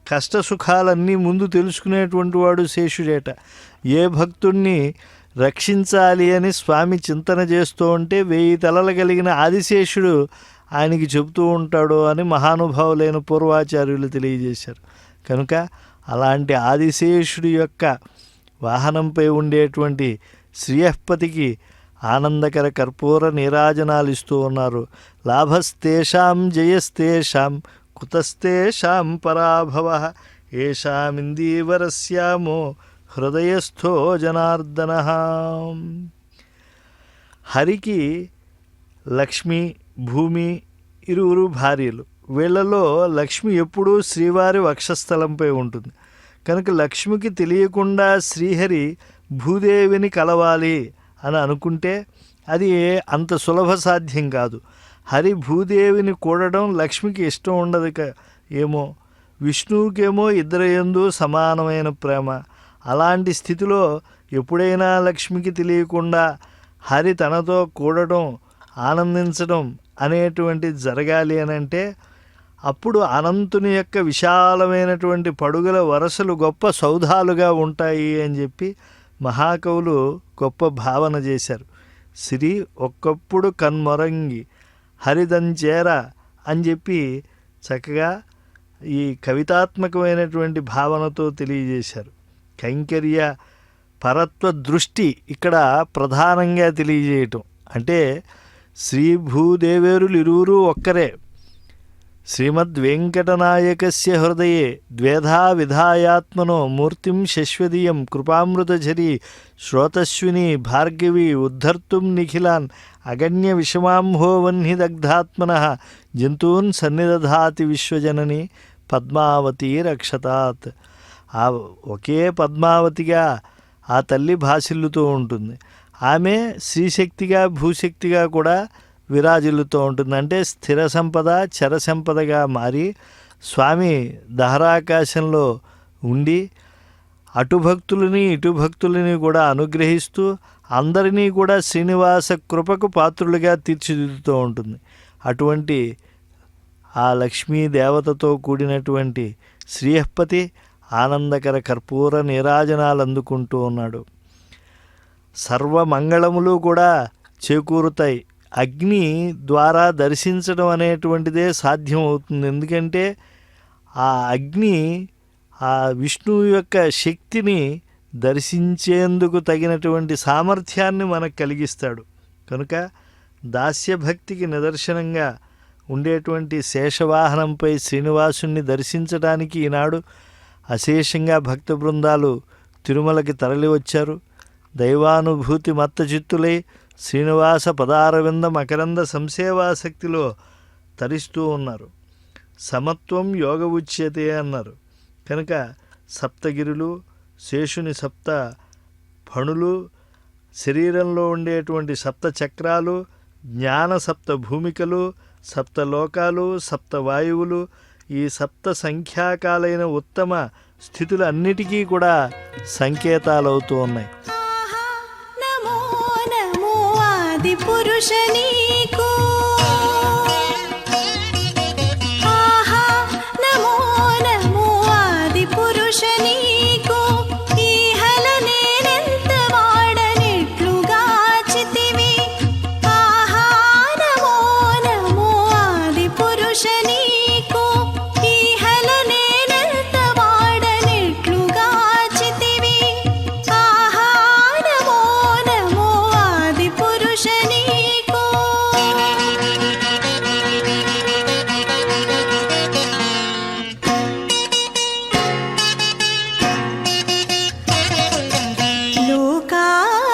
కష్టసుఖాలన్నీ ముందు తెలుసుకునేటువంటి వాడు శేషుడేట. ఏ భక్తుణ్ణి రక్షించాలి అని స్వామి చింతన చేస్తూ ఉంటే 1000 తలలు కలిగిన ఆదిశేషుడు ఆయనకి చెబుతూ ఉంటాడు అని మహానుభావులైన పూర్వాచార్యులు తెలియజేశారు. కనుక అలాంటి ఆదిశేషుడి యొక్క వాహనంపై ఉండేటువంటి శ్రీయపతికి ఆనందకర కర్పూర నీరాజనాలు ఇస్తూ ఉన్నారు. లాభస్తేషాం జయస్తేషాం కుతస్తేషాం పరాభవ ఏషామిందీవరస్యామో హృదయస్థో జనార్దన. హరికి లక్ష్మి, భూమి ఇరువురు భార్యలు. వీళ్లలో లక్ష్మి ఎప్పుడూ శ్రీవారి వక్షస్థలంపై ఉంటుంది. కనుక లక్ష్మికి తెలియకుండా శ్రీహరి భూదేవిని కలవాలి అని అనుకుంటే అది అంత సులభ సాధ్యం కాదు. హరి భూదేవిని కూడడం లక్ష్మికి ఇష్టం ఉండదు ఏమో. విష్ణువుకేమో ఇద్దరి యందు సమానమైన ప్రేమ. అలాంటి స్థితిలో ఎప్పుడైనా లక్ష్మికి తెలియకుండా హరి తనతో కూడడం, ఆనందించడం అనేటువంటిది జరగాలి అని అంటే అప్పుడు అనంతుని యొక్క విశాలమైనటువంటి పడుగుల వరసలు గొప్ప సౌధాలుగా ఉంటాయి అని చెప్పి మహాకవులు గొప్ప భావన చేశారు. శ్రీ ఒక్కప్పుడు కన్మొరంగి హరిదంచేర అని చెప్పి చక్కగా ఈ కవితాత్మకమైనటువంటి భావనతో తెలియజేశారు. కైంకర్య పరత్వ దృష్టి ఇక్కడ ప్రధానంగా తెలియజేయటం. అంటే శ్రీ భూదేవేరులు ఇరువురు ఒక్కరే. శ్రీమద్వేంకటనాయకస్య హృదయే ద్వేధా విధాయాత్మనో మూర్తిం శశ్వదీయం కృపామృతఝరీ శ్రోతస్విని భార్గవి ఉద్ధర్తుం నిఖిలాన్ అగణ్య విషమాంహోవహ్నిదగ్ధాత్మనః జంతూన్ సన్నిదధాతి విశ్వజనని పద్మావతి రక్షతాత్. ఆ ఒకే పద్మావతిగా ఆ తల్లి భాసిల్లుతూ ఉంటుంది. ఆమె శ్రీశక్తిగా భూశక్తిగా కూడా విరాజిల్లుతూ ఉంటుంది. అంటే స్థిర సంపద చర సంపదగా మారి స్వామి దహరాకాశంలో ఉండి అటు భక్తులని ఇటు భక్తులని కూడా అనుగ్రహిస్తూ అందరినీ కూడా శ్రీనివాస కృపకు పాత్రులుగా తీర్చిదిద్దుతూ ఉంటుంది. అటువంటి ఆ లక్ష్మీ దేవతతో కూడినటువంటి శ్రీయపతి ఆనందకర కర్పూర నీరాజనాలు అందుకుంటూ ఉన్నాడు. సర్వమంగళములు కూడా చేకూరుతాయి. అగ్ని ద్వారా దర్శించడం అనేటువంటిదే సాధ్యం అవుతుంది. ఎందుకంటే ఆ అగ్ని ఆ విష్ణువు యొక్క శక్తిని దర్శించేందుకు తగినటువంటి సామర్థ్యాన్ని మనకు కలిగిస్తాడు. కనుక దాస్యభక్తికి నిదర్శనంగా ఉండేటువంటి శేషవాహనంపై శ్రీనివాసుని దర్శించడానికి ఈనాడు అశేషంగా భక్త బృందాలు తిరుమలకి తరలి వచ్చారు. దైవానుభూతి మత్తచిత్తులై శ్రీనివాస పదారవింద మకరంద సంసేవాసక్తిలో తరిస్తూ ఉన్నారు. సమత్వం యోగ ఉచ్యతే అన్నారు. కనుక సప్తగిరులు, శేషుని సప్త ఫణులు, శరీరంలో ఉండేటువంటి సప్త చక్రాలు, జ్ఞాన సప్త భూమికలు, సప్త లోకాలు, సప్త వాయువులు, ఈ సప్త సంఖ్యాకాలైన ఉత్తమ స్థితులన్నిటికీ కూడా సంకేతాలవుతూ ఉన్నాయి. నమో నమో ఆది పురుష నీకు, ఆహా నమో నమో ఆది పురుష నీకు, ఈహల నేనెంత వాడనెట్లుగాచితివి, ఆహా నమో నమో ఆది పురుష నీకు, ఈహల నేనెంత వాడనెట్లుగాచితివి, ఆహా నమో నమో ఆది పురుష నీకు.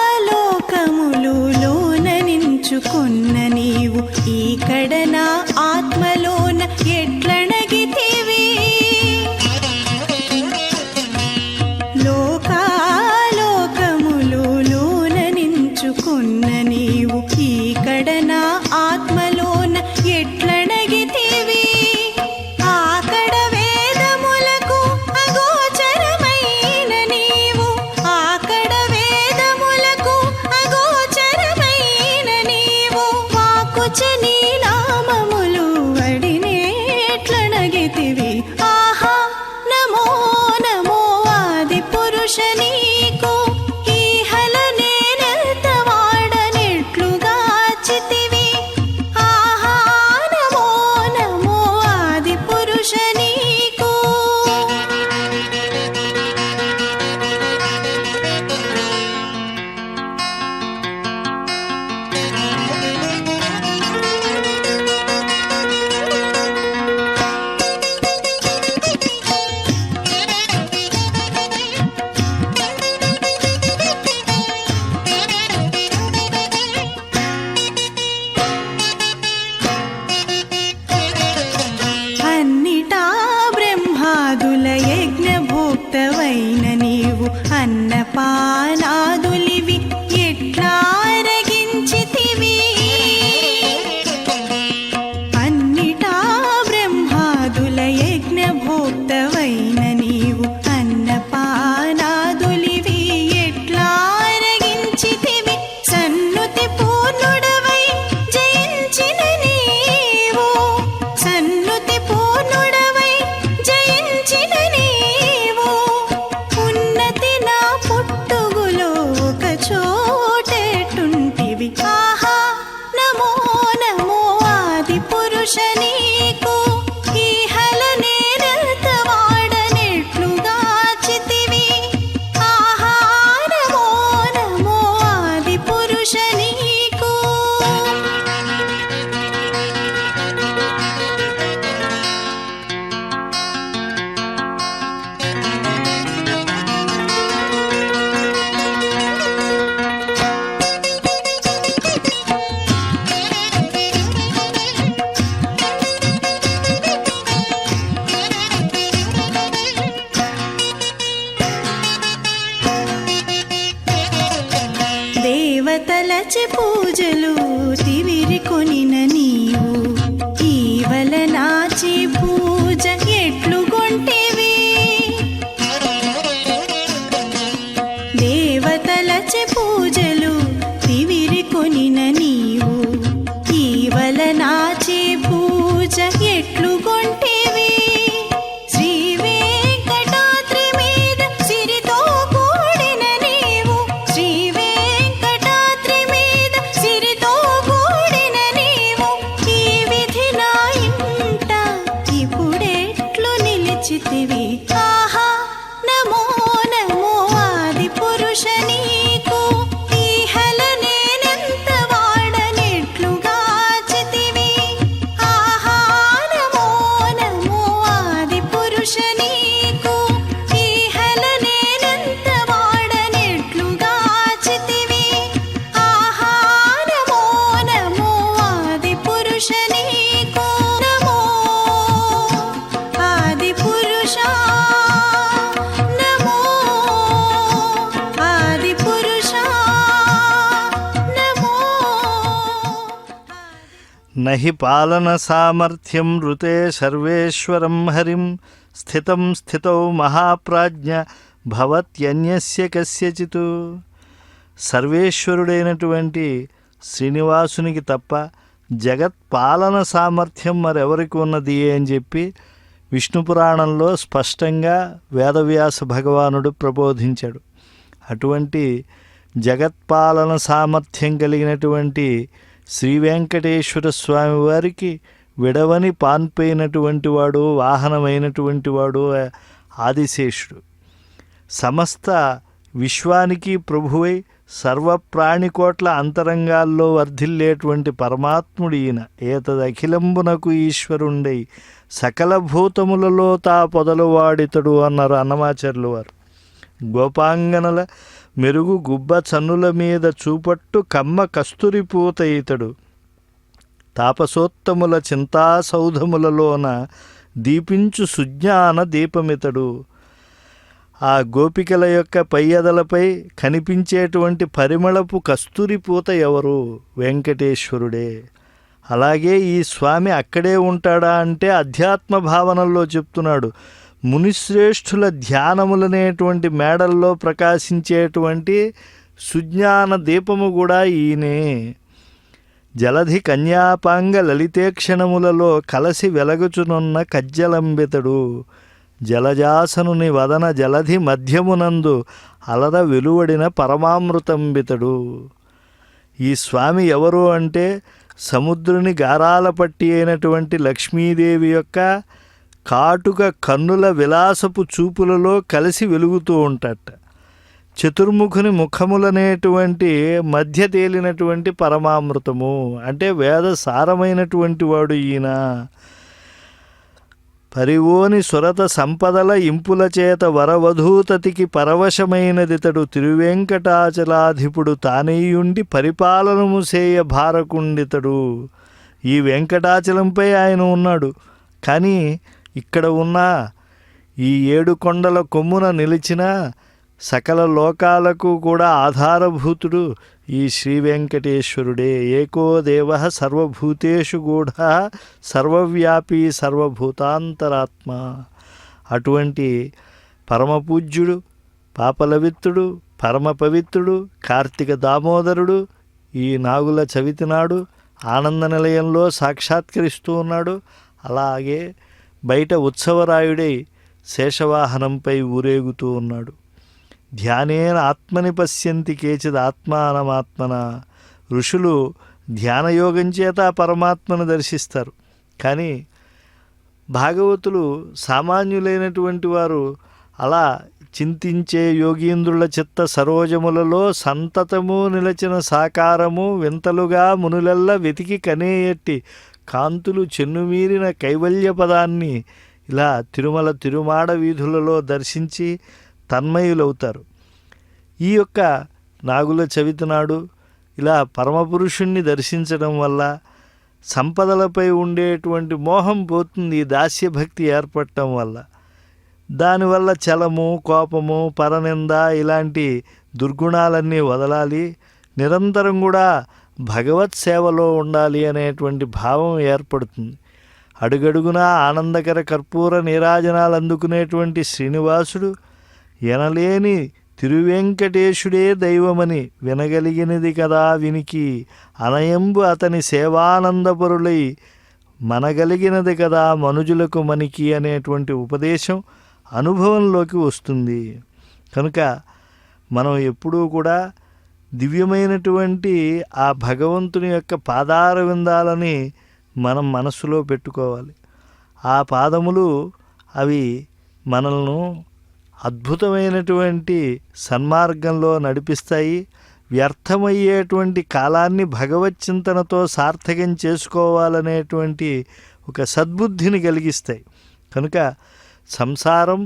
లోకాలోకములు లోన నించుకున్న నీవు ఈకడ నా ఆత్మలోన ఎట్లణగితివి, లోకాలోకములు లోన నించుకున్న నీవు ఈకడ నా ఆత్మలోన ఎట్లణగితివి, ఆకడ వేదములకు అగోచరమైన నీవు, ఆకడ వేదములకు అగోచరమైన నీవు, వాకుచ నీ నామములు వడినేట్లనగితివి, ఆహా నమో నమో ఆది పురుష నీకు, ఈహల నేనెంత వాడనెట్లుగాచితివి, ఆహా నమో నమో ఆది పురుష నీకు. అన్నిటా బ్రహ్మాదుల యజ్ఞభోక్తవైన నీవు, అన్నపానాదులివి ఎట్లారగించితివి, అన్నిటా బ్రహ్మాదుల యజ్ఞభోక్తవైన నీవు, అన్నపానాదులివి ఎట్లారగించితివి, సన్నుతి పూర్ణుడవై జయించిన నీవు, సన్నుతి పూర్ణుడవై జయించిన నీవు, ఉన్నతి నా పుట్టుగులో ఒక చోటెటుంటివి, ఆహా నమో నమో ఆది పురుష నీకు, ఈహల నేనెంత వాడనెట్లుగాచితివి, ఆహా నమో నమో ఆది పురుష నీకు. దేవతలచి పూజలు తివిరి కొనిన నీవు, ఈవల నాచి పూజ ఎట్లుగొంటివి, దేవతలచి పూజలు తివిరి కొనిన నీవు, ఈవల నాచి పూజ ఎట్లుగొంటివి, శ్రీ వెంకటాద్రి మీద సిరితో కూడిన నీవు, శ్రీ వెంకటాద్రి నహి పాలన సామర్థ్యం ఋతే సర్వేశ్వరం హరిం స్థితం స్థితౌ మహాప్రాజ్ఞ భవత్యన్యస్య కస్యచిత్. సర్వేశ్వరుడైనటువంటి శ్రీనివాసునికి తప్ప జగత్పాలన సామర్థ్యం మరెవరికి ఉన్నది అని చెప్పి విష్ణు పురాణంలో స్పష్టంగా వేదవ్యాస భగవానుడు ప్రబోధించాడు. అటువంటి జగత్పాలన సామర్థ్యం కలిగినటువంటి శ్రీ వెంకటేశ్వర స్వామి వారికి విడవని పాన్పైనటువంటి వాడు, వాహనమైనటువంటి వాడు ఆదిశేషుడు. సమస్త విశ్వానికి ప్రభువై సర్వప్రాణికోట్ల అంతరంగాల్లో వర్ధిల్లేటువంటి పరమాత్ముడు ఈయన. ఏతదఖిలంబునకు ఈశ్వరుండై సకల భూతములలో తా పొదలువాడితడు అన్నారు అన్నమాచార్యులు వారు. గోపాంగనల మెరుగు గుబ్బ చన్నుల మీద చూపట్టు కమ్మ కస్తూరి పూత ఇతడు. తాపసోత్తముల చింతాసౌధములలోన దీపించు సుజ్ఞాన దీపమితడు. ఆ గోపికల యొక్క పయ్యదలపై కనిపించేటువంటి పరిమళపు కస్తూరి పూత ఎవరు? వెంకటేశ్వరుడే. అలాగే ఈ స్వామి అక్కడే ఉంటాడా అంటే అధ్యాత్మ భావనల్లో చెప్తున్నాడు. మునిశ్రేష్ఠుల ధ్యానములనేటువంటి మేడల్లో ప్రకాశించేటువంటి సుజ్ఞాన దీపము కూడా ఈయనే. జలధి కన్యాపాంగ లలితేక్షణములలో కలసి వెలగుచునున్న కజ్జలంబితడు. జలజాసనుని వదన జలధి మధ్యమునందు అలర వెలువడిన పరమామృతంబితడు. ఈ స్వామి ఎవరు అంటే సముద్రుని గారాల పట్టి అయినటువంటి లక్ష్మీదేవి యొక్క కాటుక కన్నుల విలాసపు చూపులలో కలిసి వెలుగుతూ ఉంటాట. చతుర్ముఖుని ముఖములనేటువంటి మధ్య తేలినటువంటి పరమామృతము అంటే వేద సారమైనటువంటి వాడు ఈయన. పరివోని సురత సంపదల ఇంపుల చేత వరవధూతతికి పరవశమైనదితడు. తిరువెంకటాచలాధిపుడు తానేయుండి పరిపాలనము సేయ భారకుండితడు. ఈ వెంకటాచలంపై ఆయన ఉన్నాడు. కానీ ఇక్కడ ఉన్న ఈ 7 కొండల కొమ్మున నిలిచిన సకల లోకాలకు కూడా ఆధారభూతుడు ఈ శ్రీ వెంకటేశ్వరుడే. ఏకో దేవ సర్వభూతేషు గూఢ సర్వవ్యాపీ సర్వభూతాంతరాత్మ. అటువంటి పరమపూజ్యుడు, పాపలవిత్తుడు, పరమ పవిత్రుడు, కార్తీక దామోదరుడు ఈ నాగుల చవితి నాడు ఆనంద నిలయంలో సాక్షాత్కరిస్తూ ఉన్నాడు. అలాగే బయట ఉత్సవరాయుడై శేషవాహనంపై ఊరేగుతూ ఉన్నాడు. ధ్యానేన ఆత్మని పశ్యంతి కేచిద్ ఆత్మానమాత్మన. ఋషులు ధ్యానయోగం చేత పరమాత్మను దర్శిస్తారు. కానీ భాగవతులు సామాన్యులైనటువంటి వారు అలా చింతించే యోగీంద్రుల చిత్త సరోజములలో సంతతము నిలచిన సాకారము వింతలుగా మునులెల్ల వెతికి కనేయట్టి కాంతులు చెన్నుమీరిన కైవల్య పదాన్ని ఇలా తిరుమల తిరుమాడ వీధులలో దర్శించి తన్మయులవుతారు. ఈ యొక్క నాగుల చవితి నాడు ఇలా పరమపురుషుణ్ణి దర్శించడం వల్ల సంపదలపై ఉండేటువంటి మోహం పోతుంది. ఈ దాస్యభక్తి ఏర్పడటం వల్ల దానివల్ల చలము, కోపము, పరనింద ఇలాంటి దుర్గుణాలన్నీ వదలాలి. నిరంతరం కూడా భగవత్ సేవలో ఉండాలి అనేటువంటి భావం ఏర్పడుతుంది. అడుగడుగునా ఆనందకర కర్పూర నీరాజనాలు అందుకునేటువంటి శ్రీనివాసుడు ఎనలేని తిరువెంకటేశుడే దైవమని వినగలిగినది కదా వినికి. అనయంబు అతని సేవానందపరులై మనగలిగినది కదా మనుజులకు మనికి అనేటువంటి ఉపదేశం అనుభవంలోకి వస్తుంది. కనుక మనం ఎప్పుడూ కూడా దివ్యమైనటువంటి ఆ భగవంతుని యొక్క పాదార విందాలని మనం మనస్సులో పెట్టుకోవాలి. ఆ పాదములు అవి మనల్ని అద్భుతమైనటువంటి సన్మార్గంలో నడిపిస్తాయి. వ్యర్థమయ్యేటువంటి కాలాన్ని భగవచ్చింతనతో సార్థకం చేసుకోవాలనేటువంటి ఒక సద్బుద్ధిని కలిగిస్తాయి. కనుక సంసారం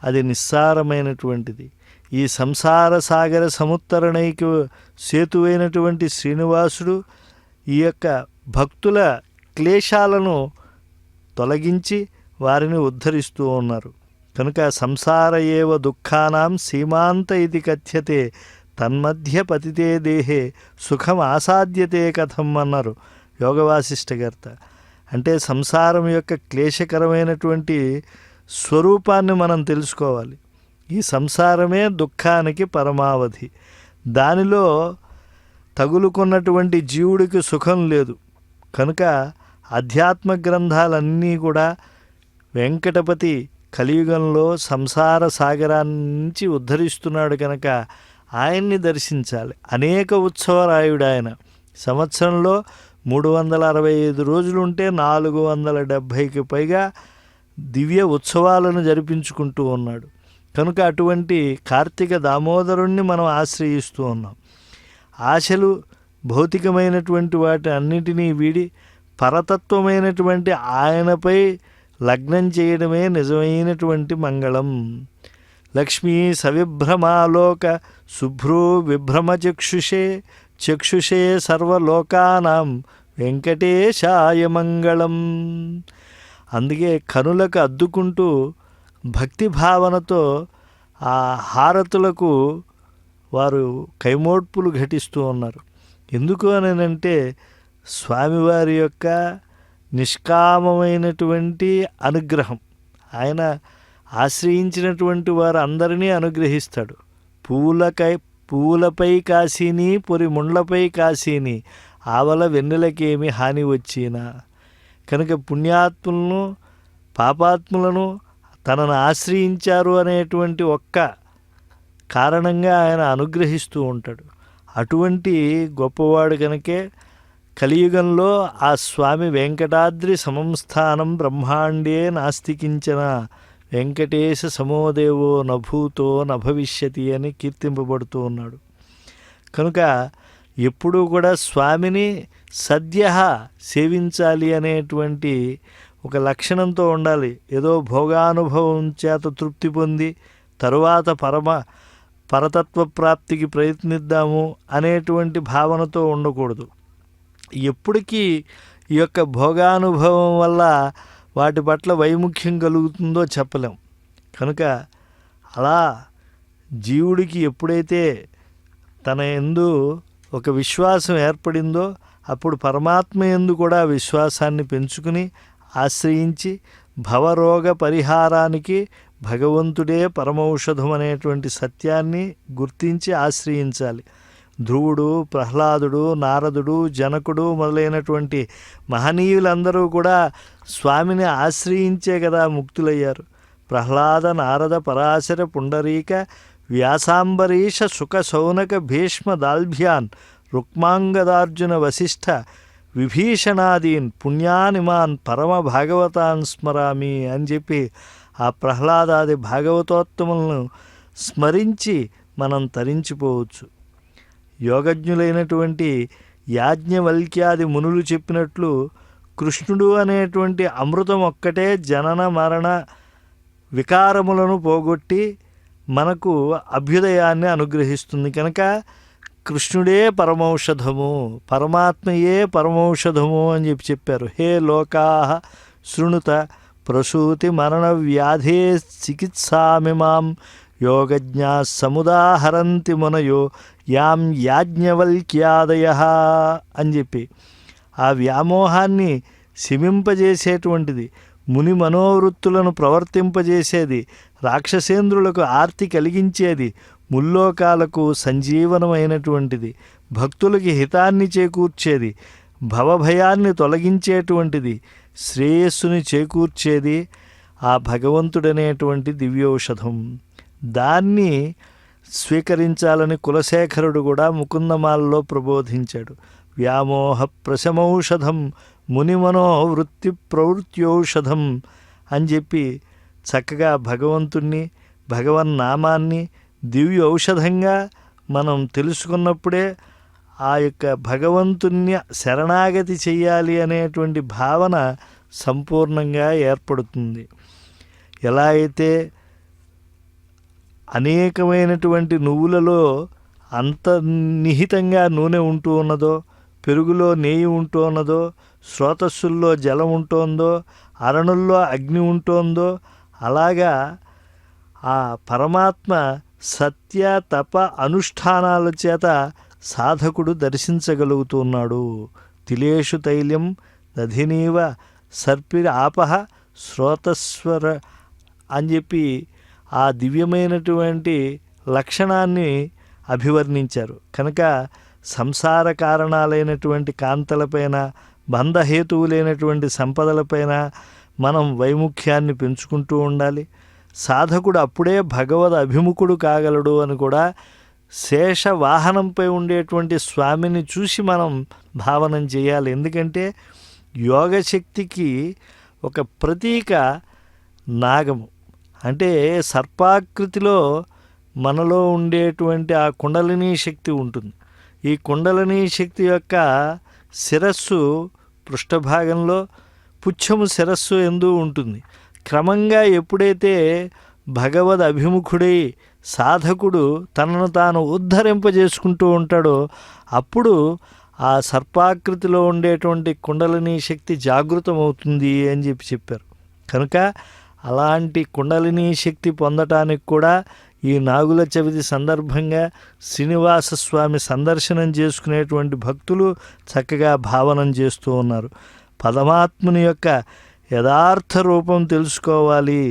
అది నిస్సారమైనటువంటిది. ఈ సంసార సాగర సముత్తరణైకి సేతువైనటువంటి శ్రీనివాసుడు ఈ యొక్క భక్తుల క్లేశాలను తొలగించి వారిని ఉద్ధరిస్తూ ఉన్నారు. కనుక సంసార ఏవ దుఃఖానాం సీమాంత ఇది కథ్యతే తన్మధ్య పతితే దేహే సుఖం ఆసాధ్యతే కథం అన్నారు యోగవాసిష్టకర్త. అంటే సంసారం యొక్క క్లేశకరమైనటువంటి స్వరూపాన్ని మనం తెలుసుకోవాలి. ఈ సంసారమే దుఃఖానికి పరమావధి. దానిలో తగులుకున్నటువంటి జీవుడికి సుఖం లేదు. కనుక అధ్యాత్మ గ్రంథాలన్నీ కూడా వెంకటపతి కలియుగంలో సంసార సాగరాన్ని నుంచి ఉద్ధరిస్తున్నాడు కనుక ఆయన్ని దర్శించాలి. అనేక ఉత్సవరాయుడు ఆయన. సంవత్సరంలో 365 రోజులుంటే 470కి పైగా దివ్య ఉత్సవాలను జరిపించుకుంటూ ఉన్నాడు. కనుక అటువంటి కార్తీక దామోదరుణ్ణి మనం ఆశ్రయిస్తూ ఉన్నాం. ఆశలు భౌతికమైనటువంటి వాటి అన్నిటినీ వీడి పరతత్వమైనటువంటి ఆయనపై లగ్నం చేయడమే నిజమైనటువంటి మంగళం. లక్ష్మీ సవిభ్రమాలోక శుభ్రో విభ్రమచక్షుషే చక్షుషే సర్వలోకానాం వెంకటేశాయ మంగళం. అందుకే కనులకు అద్దుకుంటూ భక్తి భావనతో ఆ హారతులకు వారు కైమోడ్పులు ఘటిస్తూ ఉన్నారు. ఎందుకు అనంటే స్వామివారి యొక్క నిష్కామమైనటువంటి అనుగ్రహం. ఆయన ఆశ్రయించినటువంటి వారు అందరినీ అనుగ్రహిస్తాడు. పువ్వులపై కాశీని పొరి ముండ్లపై కాశీని ఆవల వెన్నెలకేమి హాని వచ్చినా. కనుక పుణ్యాత్ములను పాపాత్ములను తనను ఆశ్రయించారు అనేటువంటి ఒక్క కారణంగా ఆయన అనుగ్రహిస్తూ ఉంటాడు. అటువంటి గొప్పవాడు కనుకే కలియుగంలో ఆ స్వామి వెంకటాద్రి సమంస్థానం బ్రహ్మాండే నాస్తికించిన వెంకటేశ సమోదేవో నభూతో నభవిష్యతి అని కీర్తింపబడుతూ ఉన్నాడు. కనుక ఎప్పుడూ కూడా స్వామిని సద్య సేవించాలి అనేటువంటి ఒక లక్షణంతో ఉండాలి. ఏదో భోగానుభవం చేత తృప్తి పొంది తరువాత పరతత్వ ప్రాప్తికి ప్రయత్నిద్దాము అనేటువంటి భావనతో ఉండకూడదు. ఎప్పటికీ ఈ యొక్క భోగానుభవం వల్ల వాటి పట్ల వైముఖ్యం కలుగుతుందో చెప్పలేం. కనుక అలా జీవుడికి ఎప్పుడైతే తన యందు ఒక విశ్వాసం ఏర్పడిందో అప్పుడు పరమాత్మ యందు కూడా విశ్వాసాన్ని పెంచుకుని ఆశ్రయించి భవరోగ పరిహారానికి భగవంతుడే పరమౌషధం అనేటువంటి సత్యాన్ని గుర్తించి ఆశ్రయించాలి. ధ్రువుడు, ప్రహ్లాదుడు, నారదుడు, జనకుడు మొదలైనటువంటి మహనీయులందరూ కూడా స్వామిని ఆశ్రయించే కదా ముక్తులయ్యారు. ప్రహ్లాద, నారద, పరాశర, పుండరీక, వ్యాసాంబరీష, శుక, శౌనక, భీష్మ, దాల్భ్యాన్, రుక్మాంగదార్జున, వశిష్ఠ, విభీషణాదీన్ పుణ్యానిమాన్ పరమ భాగవతాన్ స్మరామి అని చెప్పి ఆ ప్రహ్లాదాది భాగవతోత్తములను స్మరించి మనం తరించిపోవచ్చు. యోగజ్ఞులైనటువంటి యాజ్ఞవల్క్యాది మునులు చెప్పినట్లు కృష్ణుడు అనేటువంటి అమృతం ఒక్కటే జనన మరణ వికారములను పోగొట్టి మనకు అభ్యుదయాన్ని అనుగ్రహిస్తుంది. కనుక కృష్ణుడే పరమౌషధము, పరమాత్మయే పరమౌషధము అని చెప్పారు. హే లోకాః శృణుత ప్రసూతి మరణ వ్యాధే చికిత్సామిమాం యోగజ్ఞా సముదాహరంతి మునయో యాం యాజ్ఞవల్క్యాదయః అని చెప్పి ఆ వ్యామోహాన్ని శమింపజేసేటువంటిది, ముని మనోవృత్తులను ప్రవర్తింపజేసేది, రాక్షసేంద్రులకు ఆర్తి కలిగించేది, ముల్లోకాలకు సంజీవనమైనటువంటిది, భక్తులకి హితాన్ని చేకూర్చేది, భవభయాన్ని తొలగించేటువంటిది, శ్రేయస్సుని చేకూర్చేది ఆ భగవంతుడనేటువంటి దివ్యౌషధం. దాన్ని స్వీకరించాలని కులశేఖరుడు కూడా ముకుందమాలలో ప్రబోధించాడు. వ్యామోహ ప్రశమౌషధం మునిమనో వృత్తి ప్రవృత్యౌషధం అని చెప్పి చక్కగా భగవంతుణ్ణి, భగవన్నామాన్ని దివ్య ఔషధంగా మనం తెలుసుకున్నప్పుడే ఆ యొక్క భగవంతుణ్ణి శరణాగతి చెయ్యాలి అనేటువంటి భావన సంపూర్ణంగా ఏర్పడుతుంది. ఎలా అయితే అనేకమైనటువంటి నువ్వులలో అంతర్నిహితంగా నూనె ఉంటూ ఉన్నదో, పెరుగులో నెయ్యి ఉంటూ ఉన్నదో, స్రోతస్సుల్లో జలం ఉంటోందో, అరణుల్లో అగ్ని ఉంటోందో, అలాగా ఆ పరమాత్మ సత్య తప అనుష్ఠానాల చేత సాధకుడు దర్శించగలుగుతున్నాడు. తిలేషు తైల్యం దధినీవ సర్పిరి ఆపహ శ్రోతస్వర అని చెప్పి ఆ దివ్యమైనటువంటి లక్షణాన్ని అభివర్ణించారు. కనుక సంసార కారణాలైనటువంటి కాంతలపైన, బంధహేతువులైనటువంటి సంపదలపైన మనం వైముఖ్యాన్ని పెంచుకుంటూ ఉండాలి. సాధకుడు అప్పుడే భగవద్ అభిముఖుడు కాగలడు అని కూడా శేష వాహనంపై ఉండేటువంటి స్వామిని చూసి మనం భావనం చేయాలి. ఎందుకంటే యోగశక్తికి ఒక ప్రతీక నాగము. అంటే సర్పాకృతిలో మనలో ఉండేటువంటి ఆ కుండలినీ శక్తి ఉంటుంది. ఈ కుండలినీ శక్తి యొక్క శిరస్సు పృష్ఠభాగంలో, పుచ్చము శిరస్సు ఎందు ఉంటుంది. క్రమంగా ఎప్పుడైతే భగవద్ అభిముఖుడై సాధకుడు తనను తాను ఉద్ధరింపజేసుకుంటూ ఉంటాడో అప్పుడు ఆ సర్పాకృతిలో ఉండేటువంటి కుండలినీ శక్తి జాగృతమవుతుంది అని చెప్పారు. కనుక అలాంటి కుండలినీ శక్తి పొందటానికి కూడా ఈ నాగుల చవితి సందర్భంగా శ్రీనివాస స్వామి సందర్శనం చేసుకునేటువంటి భక్తులు చక్కగా భావనం చేస్తూ ఉన్నారు. పరమాత్ముని యొక్క యథార్థ రూపం తెలుసుకోవాలి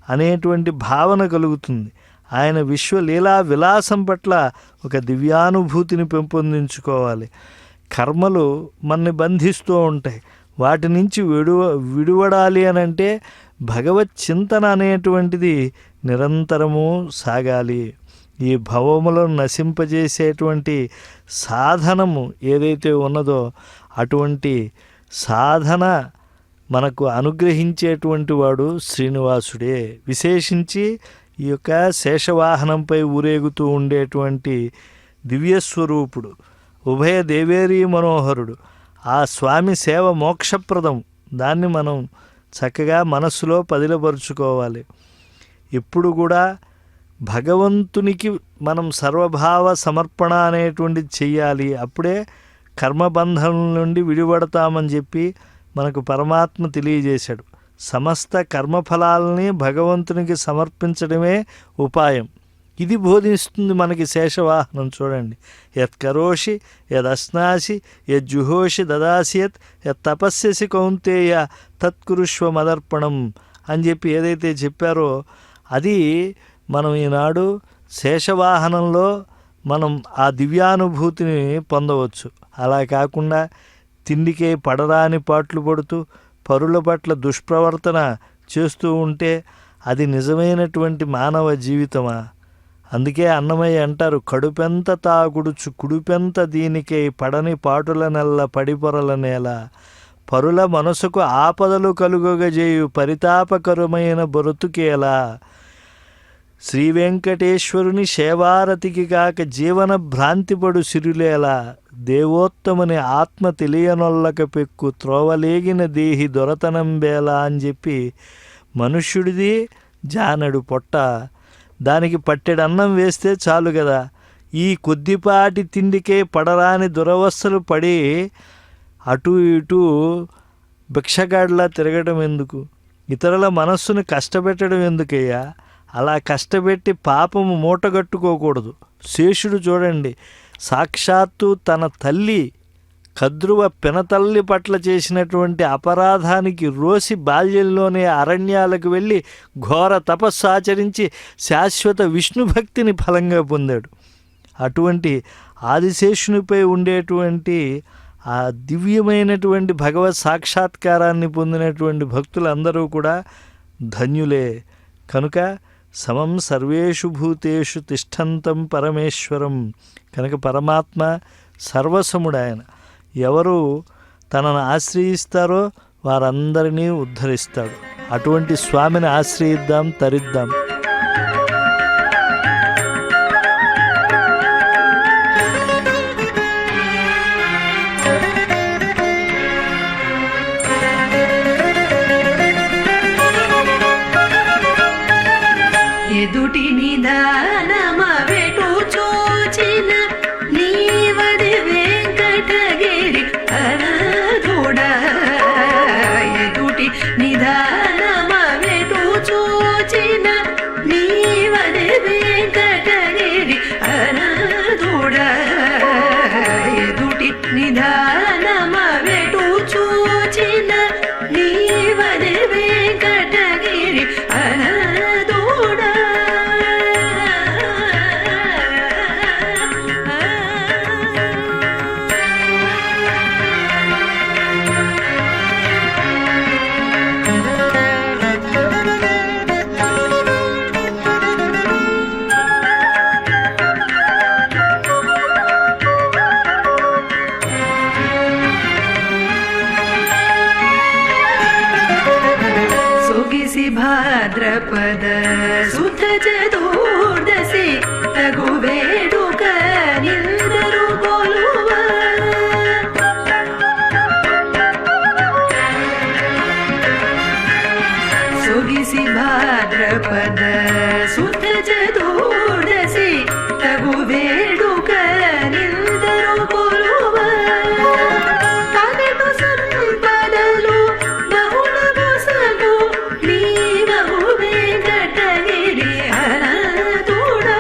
అనేటువంటి భావన కలుగుతుంది. ఆయన విశ్వలీలా విలాసం పట్ల ఒక దివ్యానుభూతిని పెంపొందించుకోవాలి. కర్మలు మనని బంధిస్తూ ఉంటాయి. వాటి నుంచి విడువడాలి అని అంటే భగవత్ చింతన అనేటువంటిది నిరంతరము సాగాలి. ఈ భవములను నశింపజేసేటువంటి సాధనము ఏదైతే ఉన్నదో అటువంటి సాధన మనకు అనుగ్రహించేటువంటి వాడు శ్రీనివాసుడే. విశేషించి ఈ యొక్క శేషవాహనంపై ఊరేగుతూ ఉండేటువంటి దివ్యస్వరూపుడు, ఉభయ దేవేరీ మనోహరుడు. ఆ స్వామి సేవ మోక్షప్రదం. దాన్ని మనం చక్కగా మనస్సులో పదిలపరుచుకోవాలి. ఇప్పుడు కూడా భగవంతునికి మనం సర్వభావ సమర్పణ అనేటువంటిది చెయ్యాలి. అప్పుడే కర్మబంధం నుండి విడిపడతామని చెప్పి మనకు పరమాత్మ తెలియజేశాడు. సమస్త కర్మఫలాలని భగవంతునికి సమర్పించడమే ఉపాయం. ఇది బోధిస్తుంది మనకి శేషవాహనం. చూడండి, యత్కరోషి యదశ్నాసి యజ్జుహోషి దదాసియత్ యత్ తపస్యసి కౌంతేయ తత్కురుష్వ మదర్పణం అని చెప్పి ఏదైతే చెప్పారో అది మనం ఈనాడు శేషవాహనంలో మనం ఆ దివ్యానుభూతిని పొందవచ్చు. అలా కాకుండా తిండికే పడరాని పాట్లు పడుతూ పరుల పట్ల దుష్ప్రవర్తన చేస్తూ ఉంటే అది నిజమైనటువంటి మానవ జీవితమా? అందుకే అన్నమయ్య అంటారు, కడుపెంత తాగుడుచు కుడుపెంత దీనికై పడని పాటుల నెల్ల పడిపొరల నేల, పరుల మనసుకు ఆపదలు కలుగజేయు పరితాపకరమైన బొరతుకేలా, శ్రీ వెంకటేశ్వరుని సేవారతికి కాక జీవన భ్రాంతిపడు సిరులేలా, దేవోత్తముని ఆత్మ తెలియనొల్లక పెక్కు త్రోవలేగిన దేహి దొరతనంబేలా అని చెప్పి మనుష్యుడిది జానడు పొట్ట, దానికి పట్టెడన్నం వేస్తే చాలు కదా. ఈ కొద్దిపాటి తిండికే పడరాని దురవస్థలు పడి అటు ఇటు భిక్షగాడిలా తిరగడం ఎందుకు? ఇతరుల మనస్సును కష్టపెట్టడం ఎందుకయ్యా? అలా కష్టపెట్టి పాపము మూటగట్టుకోకూడదు. శేషుడు చూడండి, సాక్షాత్తు తన తల్లి కద్రువ పినతల్లి పట్ల చేసినటువంటి అపరాధానికి రోసి బాల్యంలోనే అరణ్యాలకు వెళ్ళి ఘోర తపస్సు ఆచరించి శాశ్వత విష్ణుభక్తిని ఫలంగా పొందాడు. అటువంటి ఆదిశేషునిపై ఉండేటువంటి ఆ దివ్యమైనటువంటి భగవత్ సాక్షాత్కారాన్ని పొందినటువంటి భక్తులందరూ కూడా ధన్యులే. కనుక సమం సర్వేషు భూతేషు తిష్టంతం పరమేశ్వరం. కనుక పరమాత్మ సర్వసముడు. ఆయన ఎవరు తనను ఆశ్రయిస్తారో వారందరినీ ఉద్ధరిస్తాడు. అటువంటి స్వామిని ఆశ్రయిద్దాం, తరిద్దాం. ఎదుటి నిదానమ వెటు చూచిన నీవది వెంకటగిరి అరదుడ, ఎదుటి నిదానమ వెటు చూచిన నీవది వెంకటగిరి అరదుడ, ఎదుటి నిదానమ భాద్రపద శుద్ధ చతుర్దశి తగు వేడుక నిందరు కొలువ సొగిసి భాద్రపద శుద్ధ చతుర్దశి తగు వేడుక నిందరు కొలువ పగటు సంపదలు బహుళ బొసగు నీవవు వెంకటగిరి హరతుడా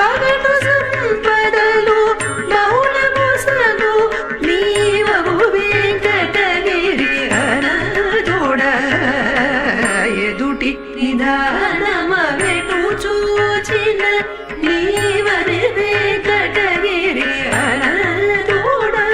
పగటు సంపదలు బహుళ బొసగు నీవవు వెంకటగిరి హరతుడా ఎదుటి నిధానమ వెటు చూచిన నీవరి వెంకటగిరి హరతుడా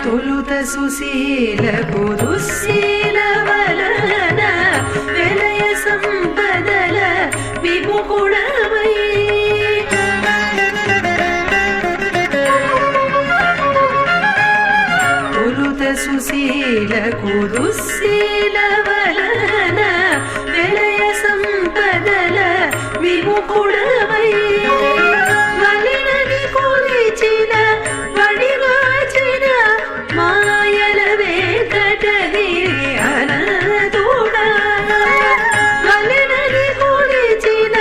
తొలుత సుశీలకు దుశ్శీల వలన విలయ సంపదల విముకుడవై తొలుత సుశీలకు దుశ్శీల వలన విలయ సంపదల విముకుడవై వలినని కొలిచిన వడిగాచిన మాయల వెంకటగిరి హరతుడా వలినని కొలిచిన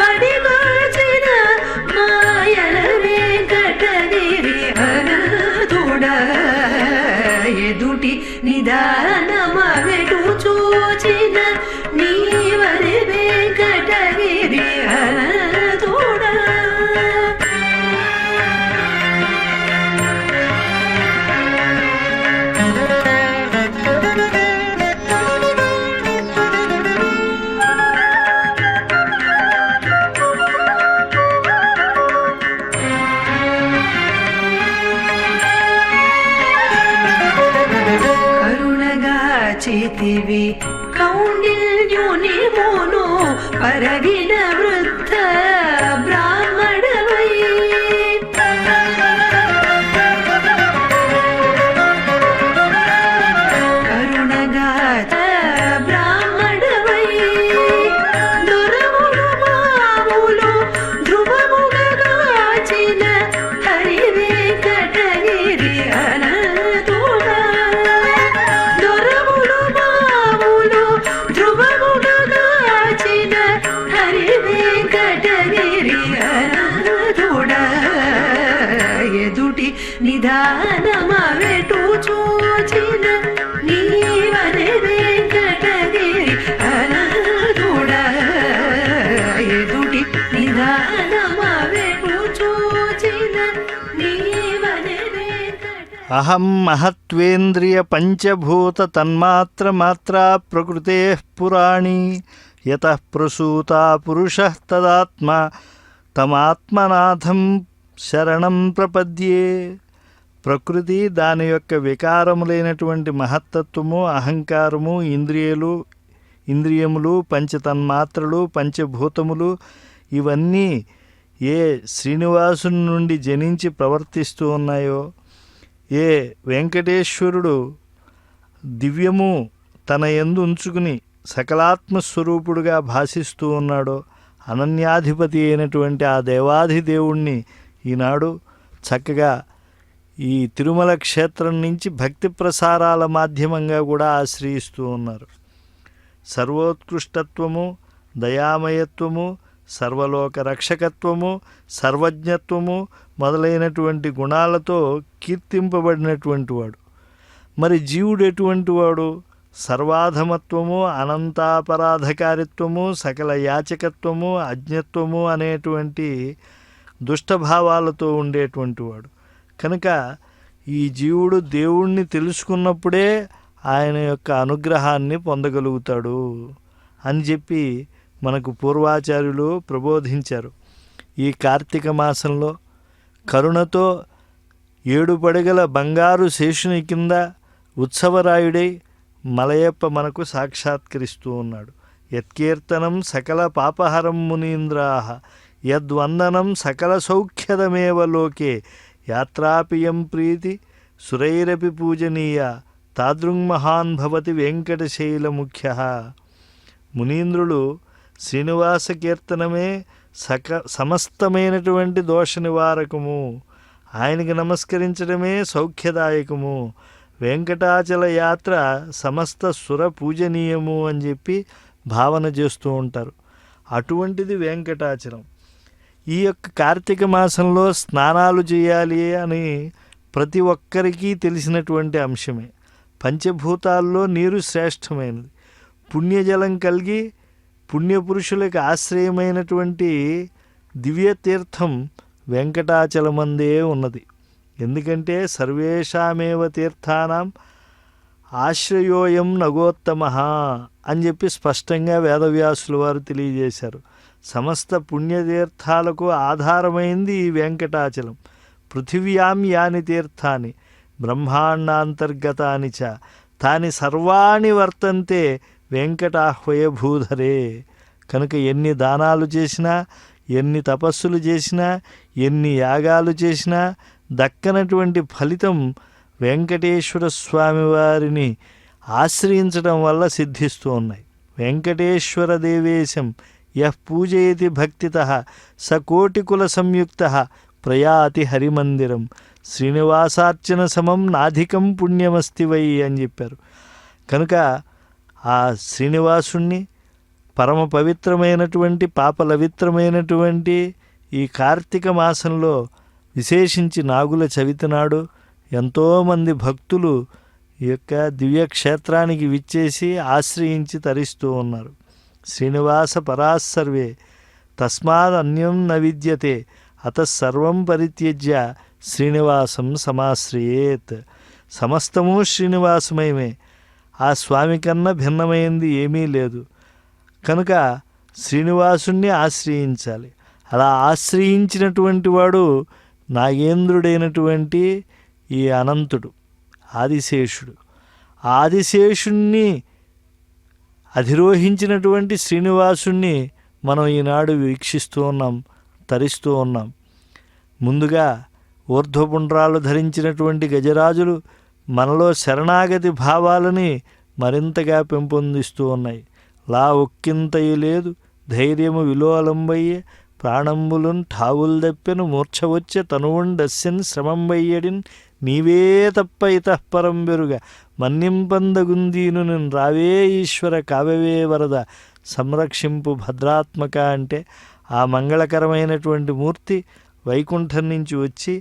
వడిగాచిన మాయల వెంకటగిరి హరతుడా ఎదుటి నిదానమ వెటు చూచిన నీవరి వెంకటగిరి హరతుడా కరుణగాచితివి కౌండిల్యుని మోను పరగిన వృద్ధ బ్రాహ్మణవై కరుణగాచ బ్రాహ్మణవై దొరములు మాములు ధ్రువముగాచిన హరి వెంకటగిరి హరతుడా దొరములు మాములు ధ్రువముగాచిన హరి వెంకటగిరి హరతుడా ఎదుటి నిదానమ వెటు చూచిన నీవరి వెంకటగిరి హరతుడా ఎదుటి నిదానమ వెటు చూచిన నీవరి వెంకటగిరి అహం మహత్వేంద్రియ పంచభూత తన్మాత్ర మాత్రా ప్రకృతే పురాణి యతః ప్రసూతా పురుషః తదాత్మ తమాత్మనాథం శరణం ప్రపద్యే. ప్రకృతి దాని యొక్క వికారములైనటువంటి మహత్తత్వము, అహంకారము, ఇంద్రియములు, పంచతన్మాత్రలు, పంచభూతములు ఇవన్నీ ఏ శ్రీనివాసుని నుండి జనించి ప్రవర్తిస్తూ ఉన్నాయో, ఏ వెంకటేశ్వరుడు దివ్యము తన యందు ఉంచుకుని సకలాత్మస్వరూపుడుగా భాసిస్తూ ఉన్నాడో, అనన్యాధిపతి అయినటువంటి ఆ దేవాధిదేవుణ్ణి ఈనాడు చక్కగా ఈ తిరుమల క్షేత్రం నుంచి భక్తి ప్రసారాల మాధ్యమంగా కూడా ఆశ్రయిస్తూ ఉన్నారు. సర్వోత్కృష్టత్వము, దయామయత్వము, సర్వలోక రక్షకత్వము, సర్వజ్ఞత్వము మొదలైనటువంటి గుణాలతో కీర్తింపబడినటువంటి వాడు. మరి జీవుడు ఎటువంటి వాడు? సర్వాధమత్వము, అనంతాపరాధకారిత్వము, సకల యాచకత్వము, అజ్ఞత్వము అనేటువంటి దుష్టభావాలతో ఉండేటువంటి వాడు. కనుక ఈ జీవుడు దేవుణ్ణి తెలుసుకున్నప్పుడే ఆయన యొక్క అనుగ్రహాన్ని పొందగలుగుతాడు అని చెప్పి మనకు పూర్వాచార్యులు ప్రబోధించారు. ఈ కార్తీక మాసంలో కరుణతో 7 పడగల బంగారు శేషుని కింద ఉత్సవరాయుడై మలయప్ప మనకు సాక్షాత్కరిస్తూ ఉన్నాడు. యత్కీర్తనం సకల పాపహరం మునీంద్రాః యద్వందనం సకల సౌఖ్యదమేవ లోకే యాత్రాపియం ప్రీతి సురైరపి పూజనీయ తాదృంమహాన్ భవతి వెంకటశైలముఖ్యః. మునీంద్రులు శ్రీనివాస కీర్తనమే సమస్తమైనటువంటి దోష నివారకము, ఆయనకి నమస్కరించడమే సౌఖ్యదాయకము, వెంకటాచల యాత్ర సమస్త సుర పూజనీయము అని చెప్పి భావన చేస్తూ ఉంటారు. అటువంటిది వెంకటాచలం. ఈ యొక్క కార్తీక మాసంలో స్నానాలు చేయాలి అని ప్రతి ఒక్కరికి తెలిసినటువంటి అంశమే. పంచభూతాల్లో నీరు శ్రేష్టమైనది. పుణ్యజలం కలిగి పుణ్యపురుషులకు ఆశ్రయమైనటువంటి దివ్యతీర్థం వెంకటాచలమందే ఉన్నది. ఎందుకంటే సర్వేషామేవ తీర్థానాం ఆశ్రయోయం నగోత్తమః అని చెప్పి స్పష్టంగా వేదవ్యాసుల వారు తెలియజేశారు. సమస్త పుణ్యతీర్థాలకు ఆధారమైంది ఈ వెంకటాచలం. పృథివ్యాం యాని తీర్థాని బ్రహ్మాండాంతర్గతాని చ తాని సర్వాణి వర్తంతే వెంకటాహ్వయ భూధరే. కనుక ఎన్ని దానాలు చేసినా, ఎన్ని తపస్సులు చేసినా, ఎన్ని యాగాలు చేసినా దక్కనటువంటి ఫలితం వెంకటేశ్వర స్వామి వారిని ఆశ్రయించడం వల్ల సిద్ధిస్తూ ఉన్నాయి. వెంకటేశ్వర దేవేశం యః పూజయతి భక్తితః స కోటికుల సంయుక్తః ప్రయాతి హరిమందిరం శ్రీనివాసార్చన సమం నాధికం పుణ్యమస్తి వై అని చెప్పారు. కనుక ఆ శ్రీనివాసుణ్ణి పరమ పవిత్రమైనటువంటి పాపలవిత్రమైనటువంటి ఈ కార్తీక మాసంలో విశేషించి నాగుల చవితి నాడు ఎంతోమంది భక్తులు ఈ యొక్క దివ్యక్షేత్రానికి విచ్చేసి ఆశ్రయించి తరిస్తూ ఉన్నారు. శ్రీనివాస పరాసర్వే తస్మాద్ అన్యం న విద్యతే అతఃసర్వం పరిత్యజ్య శ్రీనివాసం సమాశ్రయేత్. సమస్తము శ్రీనివాసమయమే, ఆ స్వామి కన్నా భిన్నమైంది ఏమీ లేదు. కనుక శ్రీనివాసుణ్ణి ఆశ్రయించాలి. అలా ఆశ్రయించినటువంటి వాడు నాగేంద్రుడైనటువంటి ఈ అనంతుడు ఆదిశేషుడు. ఆదిశేషుణ్ణి అధిరోహించినటువంటి శ్రీనివాసుణ్ణి మనం ఈనాడు వీక్షిస్తూ ఉన్నాం, తరిస్తూ ఉన్నాం. ముందుగా ఊర్ధ్వపుండ్రాలు ధరించినటువంటి గజరాజులు మనలో శరణాగతి భావాలని మరింతగా పెంపొందిస్తూ ఉన్నాయి. లా ఒక్కింతయి లేదు ధైర్యము విలోలంబయ్యే ప్రాణంబులున్ ఠావుల్ దప్పెను మూర్ఛ వచ్చే తనువుండస్యన్ శ్రమంబయ్యడిన్ నీవే తప్ప ఇతఃపరం బెరుగ మన్నింపందగుందీను నిన్ రావే ఈశ్వర కావవే వరద సంరక్షింపు భద్రాత్మక అంటే ఆ మంగళకరమైనటువంటి మూర్తి వైకుంఠం నుంచి వచ్చి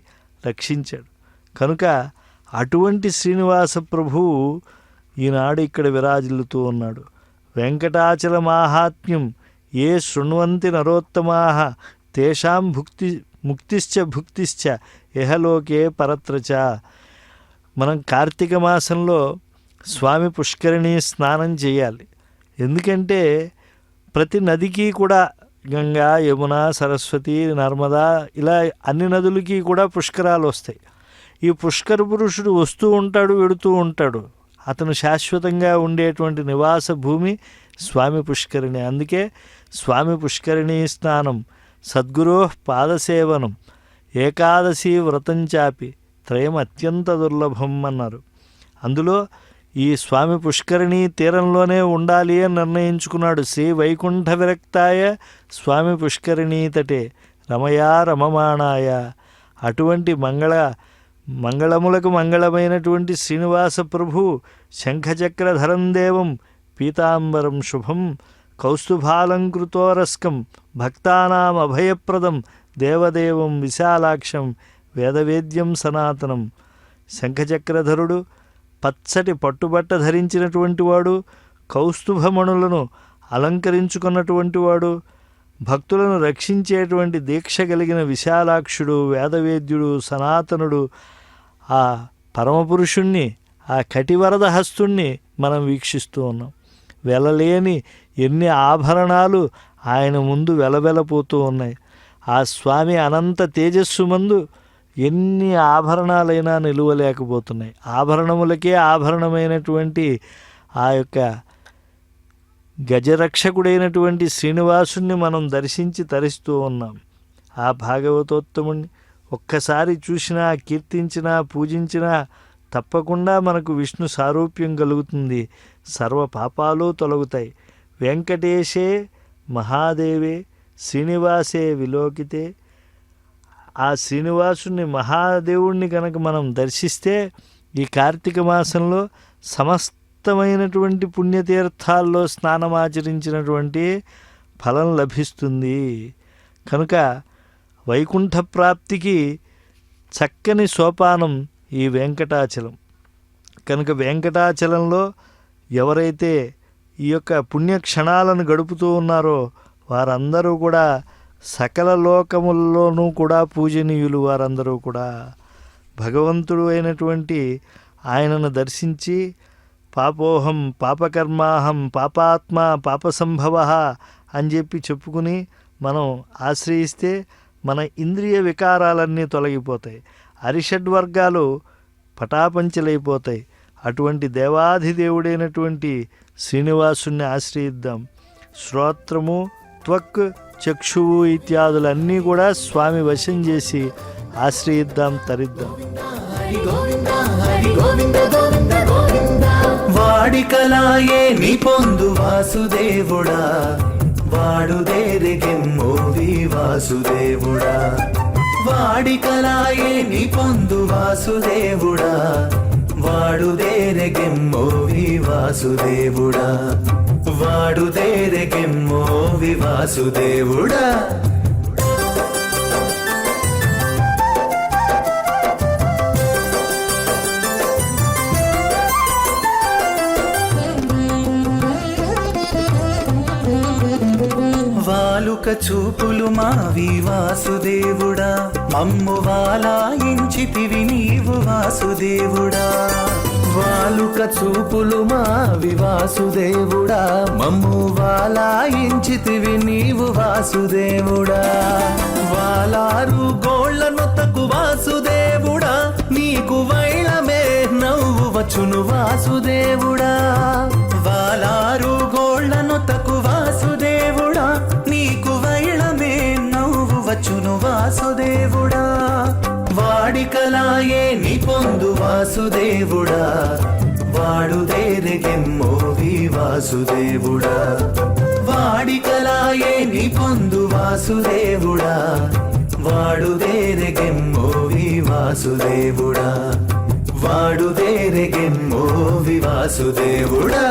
రక్షించాడు. కనుక అటువంటి శ్రీనివాస ప్రభువు ఈనాడు ఇక్కడ విరాజిల్లుతూ ఉన్నాడు. వెంకటాచల మాహాత్మ్యం ఏ శృణ్వంతి నరోత్తమాః తేషాం ముక్తిశ్చ భుక్తిశ్చ ఇహలోకే పరత్రచ. మనం కార్తీక మాసంలో స్వామి పుష్కరిణి స్నానం చేయాలి. ఎందుకంటే ప్రతి నదికి కూడా గంగా, యమున, సరస్వతి, నర్మదా ఇలా అన్ని నదులకి కూడా పుష్కరాలు వస్తాయి. ఈ పుష్కర పురుషుడు వస్తూ ఉంటాడు, వెడుతూ ఉంటాడు. అతను శాశ్వతంగా ఉండేటువంటి నివాస భూమి స్వామి పుష్కరిణి. అందుకే స్వామి పుష్కరిణి స్నానం సద్గురో పాదసేవనం ఏకాదశి వ్రతం చాపి త్రయం అత్యంత దుర్లభం అన్నారు. అందులో ఈ స్వామి పుష్కరిణి తీరంలోనే ఉండాలి అని నిర్ణయించుకున్నాడు. శ్రీ వైకుంఠ విరక్తాయ స్వామి పుష్కరిణీ తటే రమయా రమమాణాయ. అటువంటి మంగళములకు మంగళమైనటువంటి శ్రీనివాస ప్రభు శంఖచక్రధరం దేవం పీతాంబరం శుభం కౌస్తుభాలంకృతోరస్కం భక్తానాం అభయప్రదం దేవదేవం విశాలాక్షం వేదవేద్యం సనాతనం. శంఖచక్రధరుడు పచ్చటి పట్టుబట్ట ధరించినటువంటి వాడు, కౌస్తుభమణులను అలంకరించుకున్నటువంటి వాడు, భక్తులను రక్షించేటువంటి దీక్ష కలిగిన విశాలాక్షుడు, వేదవేద్యుడు, సనాతనుడు, ఆ పరమపురుషుణ్ణి, ఆ కటివరద హస్తుణ్ణి మనం వీక్షిస్తూ ఉన్నాం. వెలలేని ఎన్ని ఆభరణాలు ఆయన ముందు వెలవెలపోతూ ఉన్నాయి. ఆ స్వామి అనంత తేజస్సు మందు ఎన్ని ఆభరణాలైనా నిలువలేకపోతున్నాయి. ఆభరణములకే ఆభరణమైనటువంటి ఆ యొక్క గజరక్షకుడైనటువంటి శ్రీనివాసుణ్ణి మనం దర్శించి తరిస్తూ ఉన్నాం. ఆ భాగవతోత్తముణ్ణి ఒక్కసారి చూసినా, కీర్తించినా, పూజించినా తప్పకుండా మనకు విష్ణు సారూప్యం కలుగుతుంది, సర్వ పాపాలు తొలగుతాయి. వెంకటేశే మహాదేవే శ్రీనివాసే విలోకితే. ఆ శ్రీనివాసుని మహాదేవుణ్ణి కనుక మనం దర్శిస్తే ఈ కార్తీక మాసంలో సమస్తమైనటువంటి పుణ్యతీర్థాల్లో స్నానమాచరించినటువంటి ఫలం లభిస్తుంది. కనుక వైకుంఠ ప్రాప్తికి చక్కని సోపానం ఈ వెంకటాచలం. కనుక వెంకటాచలంలో ఎవరైతే ఈ యొక్క పుణ్యక్షణాలను గడుపుతూ ఉన్నారో వారందరూ కూడా సకల లోకముల్లోనూ కూడా పూజనీయులు. వారందరూ కూడా భగవంతుడు అయినటువంటి ఆయనను దర్శించి పాపోహం పాపకర్మాహం పాపాత్మ పాపసంభవ అని చెప్పి చెప్పుకుని మనం ఆశ్రయిస్తే మన ఇంద్రియ వికారాలన్నీ తొలగిపోతాయి, అరిషడ్వర్గాలు పటాపంచలైపోతాయి. అటువంటి దేవాధిదేవుడైనటువంటి శ్రీనివాసుని ఆశ్రయిద్దాం. శ్రోత్రము, త్వక్, చక్షువు ఇత్యాదులన్నీ కూడా స్వామి వశం చేసి ఆశ్రయిద్దాం, తరిద్దాం. వాడికలాయే నీ పొందు వాసుదేవుడా, వాడుదేరిగెమ్మోవి వాసుదేవుడా. వాడికలాయే నీ పొందు వాసుదేవుడా, వాడుదేరిగెమ్మోవి వాసుదేవుడా. వాడుదేరిగెమ్మోవి వాసుదేవుడా. వాలుక చూపులు మావి వాసుదేవుడా, మమ్ము వాలాయించితివి నీవు వాసుదేవుడా. వాలుక చూపులు మావి వాసుదేవుడా, మమ్ము వాలాయించితివి నీవు వాసుదేవుడా. వాలారు గోళ్లనొత్తకు వాసుదేవుడా, నీకు వైళమే నవ్వు వచ్చును వాసుదేవుడా. వాలారు గోళ్లనొత్తకు వాసుదేవుడా, నీకు వైళమే నవ్వు వచ్చును వాసుదేవుడా. వాడికలాయే నీ పొందు వాసుదేవుడా, వాడుదేరిగెమ్మోవి వాసుదేవుడా. వాడికలాయే నీ పొందు వాసుదేవుడా, వాడుదేరిగెమ్మోవి వాసుదేవుడా. వాడుదేరిగెమ్మోవి వాసుదేవుడా.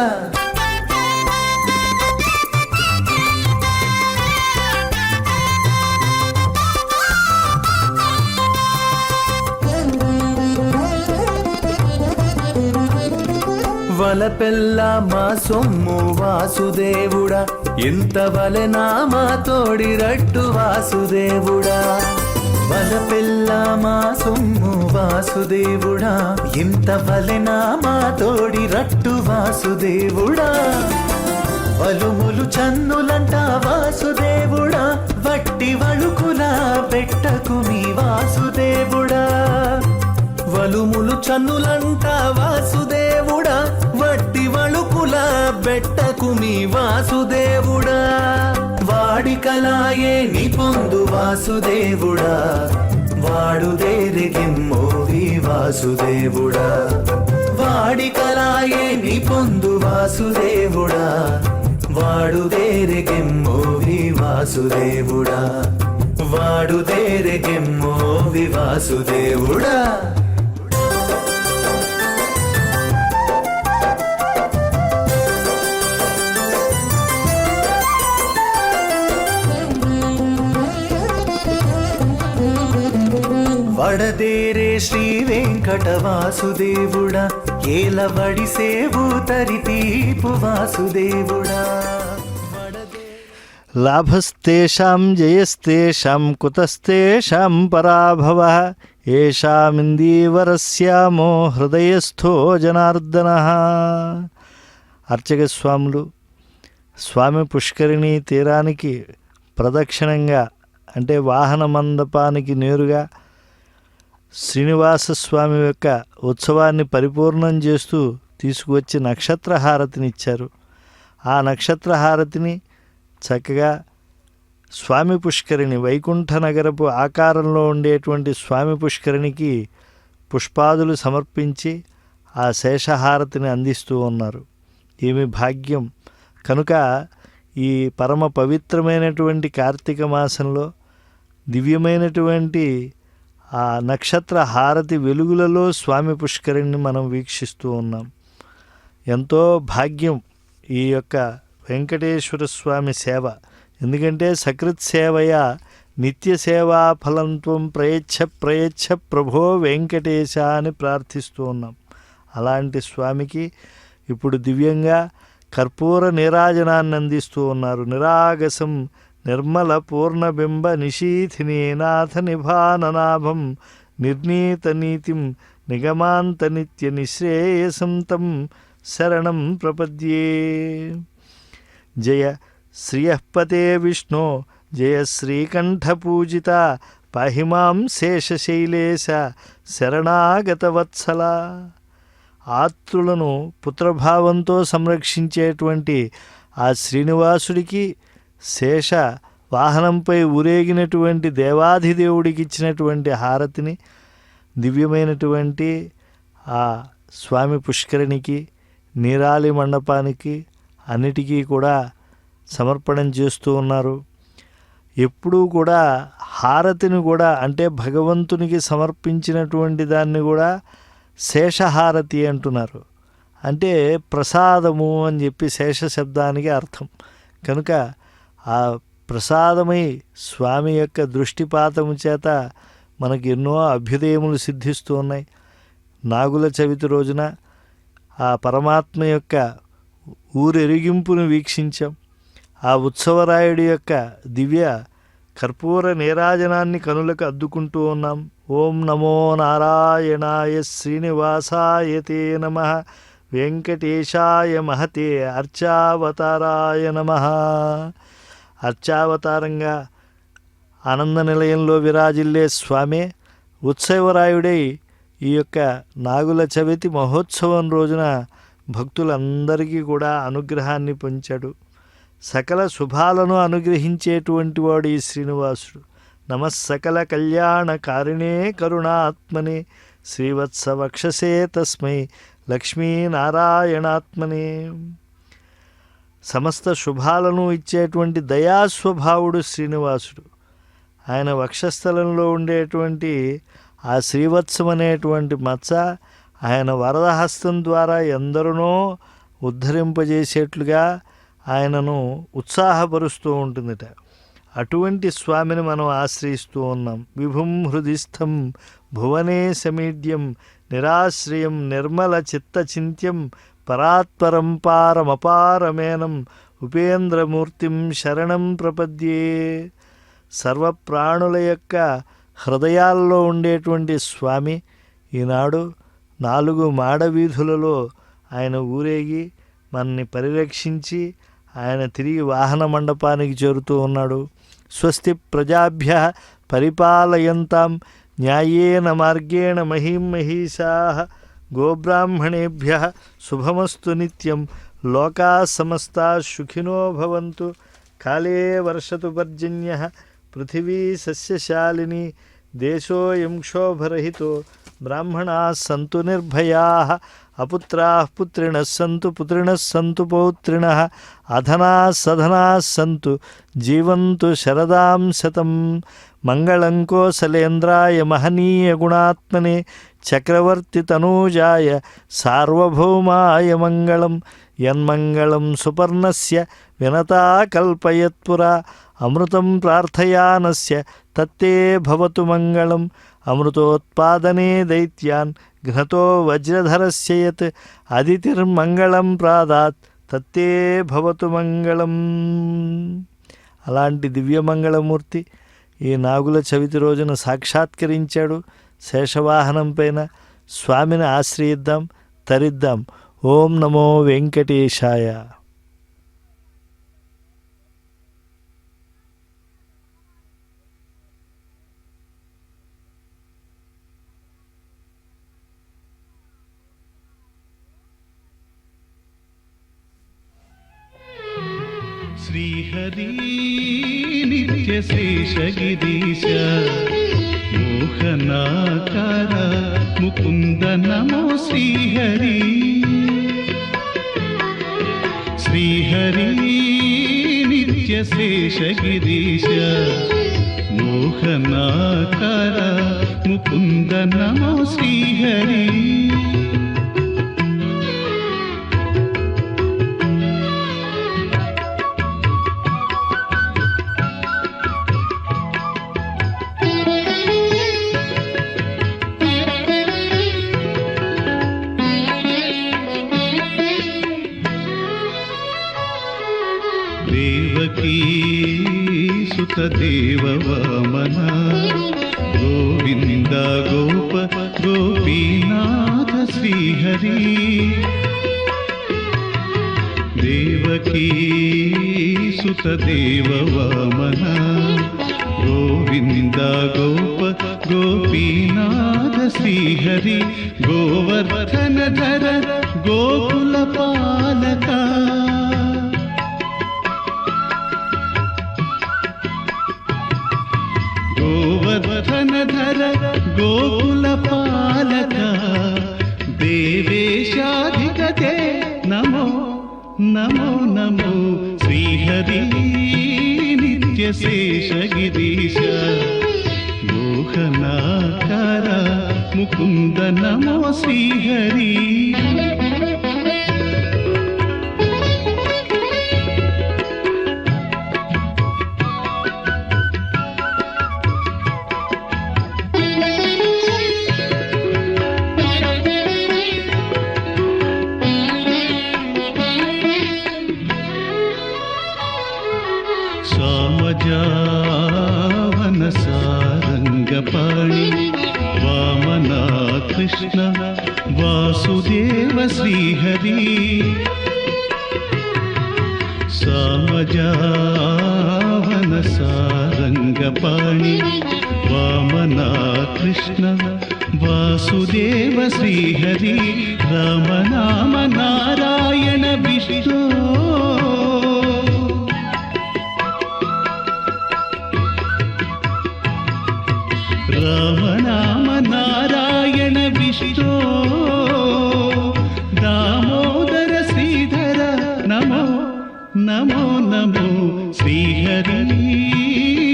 వలపెల్ల మా సొమ్ము వాసుదేవుడా, ఎంత వలెనా మా తోడి రట్టు వాసుదేవుడా. వలపెల్ల మా సొమ్ము వాసుదేవుడా, ఎంత వలెనా మా తోడి రట్టు వాసుదేవుడా. వలుములు చన్నులంట వాసుదేవుడా, వట్టి వళుకులా పెట్టకు మీ వాసుదేవుడా. వలుములు చన్నులంట వాసుదేవుడా, వట్టి వళుకుల బెట్టకు మీ వాసుదేవుడా. వాడికలాయే నీ పొందు వాసుదేవుడా, వాడుదేరిగెమ్మోవి వాసుదేవుడా. వాడికలాయే నీ పొందు వాసుదేవుడా, వాడుదేరిగెమ్మోవి వాసుదేవుడా. వాడుదేరిగెమ్మోవి వాసుదేవుడా. వడదేరే శ్రీ వెంకట వాసుదేవుడా, ఏల వడిసేవు తరితీపు వాసుదేవుడా. లాభస్తేషాం జయస్తేషాం కుతస్తేషాం పరాభవః, ఏషామిందీవరస్యామో హృదయస్థో జనార్దనః. అర్చక స్వాములు స్వామి పుష్కరిణీ తీరానికి ప్రదక్షిణంగా అంటే వాహన మండపానికి నేరుగా శ్రీనివాస స్వామి యొక్క ఉత్సవాన్ని పరిపూర్ణం చేస్తూ తీసుకువచ్చి నక్షత్రహారతిని ఇచ్చారు. ఆ నక్షత్రహారతిని చక్కగా స్వామి పుష్కరిణి, వైకుంఠ నగరపు ఆకారంలో ఉండేటువంటి స్వామి పుష్కరిణికి పుష్పాదులు సమర్పించి ఆ శేషహారతిని అందిస్తూ ఉన్నారు. ఏమి భాగ్యం! కనుక ఈ పరమ పవిత్రమైనటువంటి కార్తీక మాసంలో దివ్యమైనటువంటి ఆ నక్షత్ర హారతి వెలుగులలో స్వామి పుష్కరిణిని మనం వీక్షిస్తూ ఉన్నాం. ఎంతో భాగ్యం ఈ యొక్క వెంకటేశ్వర స్వామి సేవ. ఎందుకంటే సకృత్ సేవయ నిత్య సేవా ఫలంత్వం ప్రయచ్ఛ ప్రయచ్ఛ ప్రభో వెంకటేశ అని ప్రార్థిస్తూ ఉన్నాం. అలాంటి స్వామికి ఇప్పుడు దివ్యంగా కర్పూర నీరాజనాన్ని అందిస్తూ ఉన్నారు. నిరాగసం నిర్మల పూర్ణబింబ నిశీథిని నాథ నిభాననాభం నిర్నీత నీతిం నిగమాంత నిత్య నిశ్రేయసం తం శరణం ప్రపద్యే. జయ శ్రియఃపతే విష్ణో జయ శ్రీకంఠపూజిత పాహిమాం శేషశైలేశ శరణాగతవత్సల. ఆత్రులను పుత్రభావంతో సంరక్షించేటువంటి ఆ శ్రీనివాసుడికి శేష వాహనంపై ఊరేగినటువంటి దేవాధిదేవుడికి ఇచ్చినటువంటి హారతిని దివ్యమైనటువంటి ఆ స్వామి పుష్కరిణికి, నీరాలి మండపానికి అన్నిటికీ కూడా సమర్పణం చేస్తూ ఉన్నారు. ఎప్పుడూ కూడా హారతిని కూడా అంటే భగవంతునికి సమర్పించినటువంటి దాన్ని కూడా శేషహారతి అంటున్నారు. అంటే ప్రసాదము అని చెప్పి శేష శబ్దానికి అర్థం. కనుక ఆ ప్రసాదమై స్వామి యొక్క దృష్టిపాతము చేత మనకు ఎన్నో అభ్యుదయములు సిద్ధిస్తూ ఉన్నాయి. నాగుల చవితి రోజున ఆ పరమాత్మ యొక్క ఊరెరిగింపును వీక్షించాం. ఆ ఉత్సవరాయుడి యొక్క దివ్య కర్పూర నీరాజనాన్ని కనులకు అద్దుకుంటూ ఉన్నాం. ఓం నమో నారాయణాయ శ్రీనివాసాయ తే నమః వెంకటేశాయ మహతే అర్చావతారాయ నమః. అర్చావతారంగా ఆనంద నిలయంలో విరాజిల్లే స్వామి ఉత్సవరాయుడై ఈ యొక్క నాగుల చవితి మహోత్సవం రోజున భక్తులందరికీ కూడా అనుగ్రహాన్ని పొంచాడు. సకల శుభాలను అనుగ్రహించేటువంటి వాడు ఈ శ్రీనివాసుడు. నమస్సకల కళ్యాణకారిణే కరుణాత్మనే శ్రీవత్స వక్షసే తస్మై లక్ష్మీనారాయణాత్మనే. సమస్త శుభాలను ఇచ్చేటువంటి దయాస్వభావుడు శ్రీనివాసుడు. ఆయన వక్షస్థలంలో ఉండేటువంటి ఆ శ్రీవత్సం అనేటువంటి మచ్చ ఆయన వరదహస్తం ద్వారా ఎందరినో ఉద్ధరింపజేసేట్లుగా ఆయనను ఉత్సాహపరుస్తూ ఉంటుందిట. అటువంటి స్వామిని మనం ఆశ్రయిస్తూ ఉన్నాం. విభుం హృదిస్థం భువనే సమీడ్యం నిరాశ్రయం నిర్మల చిత్తచింత్యం పరాత్పరం పారమపారమేనం ఉపేంద్రమూర్తిం శరణం ప్రపద్యే. సర్వప్రాణుల యొక్క హృదయాల్లో ఉండేటువంటి స్వామి ఈనాడు 4 మాడవీధులలో ఆయన ఊరేగి మనని పరిరక్షించి ఆయన తిరిగి వాహన మండపానికి చేరుతూ ఉన్నాడు. స్వస్తి ప్రజాభ్య పరిపాలయంతాం న్యాయేన మార్గేణ మహీం మహీషాః గోబ్రాహ్మణేభ్య శుభమస్తు నిత్యం లోకా సమస్తా సుఖినో భవంతు. కాలే వర్షతు పర్జన్యః పృథివీ సస్యశాలిని దేశోయం క్షోభరహితో బ్రాహ్మణాः సంతు నిర్భయాः అపుత్రాः పుత్రిణः సంతు పుత్రిణः సంతు పౌత్రిణः అధనాः సధనాः సంతు జీవంతు శరదాం శతం. మంగళం కోసలేంద్రాయ మహనీయ గుణాత్మనే చక్రవర్తి తనూజాయ సార్వభౌమాయ మంగళం. యన్మంగళం సుపర్ణస్య వినతా కల్పయత్పురా అమృతం ప్రార్థయానస్య తత్తే భవతు మంగళం. అమృతోత్పాదనే దైత్యాన్ ఘ్నతో వజ్రధరస్య యత్ అదితిర్మంగళం ప్రాదాత్ తత్తే భవతు మంగళం. అలాంటి దివ్యమంగళమూర్తి ఈ నాగుల చవితి రోజున సాక్షాత్కరించాడు. శేషవాహనం పైన స్వామిని ఆశ్రయిద్దాం, తరిద్దాం. ఓం నమో వెంకటేశాయ. శ్రీహరి నిత్యశేషగిరీశ మోహనాకార ముకుంద నమో శ్రీహరి శ్రీహరి నిత్యశేషగిరీశ మోహనాకార ముకుంద నమో శ్రీహరి దేవకీ సుతదేవ వామన గోవింద గోప గోపీనాథ శ్రీహరి దేవకీ సుతదేవ వామన గోవింద గోప గోపీనాథ శ్రీహరి గోవర్ధన ధర గోకుల పాలక గోవర్ధనధర గోకుల పాలక దేవేశాధిపతే నమో నమో నమో శ్రీహరి నిత్యశేషగిరీశ మోహనాకార ముకుంద నమో శ్రీహరి సామజావన సారంగపాణి వామనా కృష్ణ వాసుదేవ శ్రీహరి సామజావన సారంగపాణి వామనా కృష్ణ వాసుదేవ శ్రీహరి రామనామ నారాయణ విష్ణు రామనామ నారాయణ విష్ణు దామోదర శ్రీధర నమో నమో నమో శ్రీహరి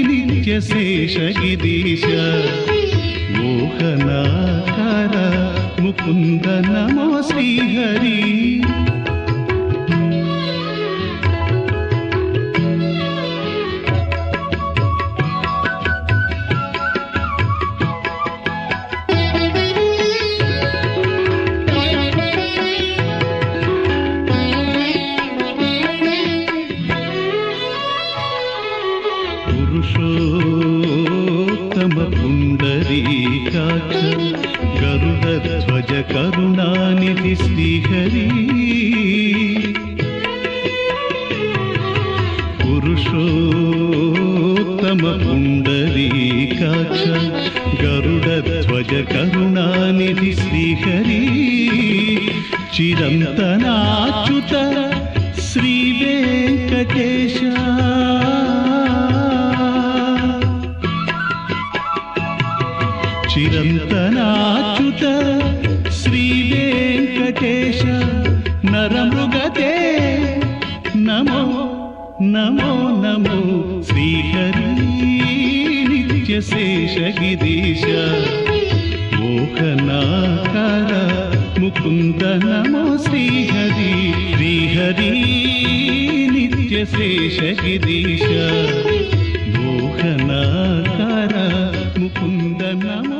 నిత్యశేషగిరీశ మోహనాకార ముకుంద నమో శ్రీహరి పురుషోత్తమ పుండరీకాక్ష గరుడధ్వజ కరుణానిధి శ్రీహరి పురుషోత్తమ పుండరీకాక్ష గరుడధ్వజ కరుణానిధి శ్రీహరి చిరంతనాచ్యుత శ్రీ వెంకటేశ చిరంతనాచ్యుత శ్రీ వెంకటేశ నరమృగతే నమో నమో నమో శ్రీహరి నిత్యశేషగిరీశ మోహనాకార ముకుంద నమో శ్రీహరి శ్రీహరి నిత్యశేషగిరీశ మోహనాకార ముకుంద నమో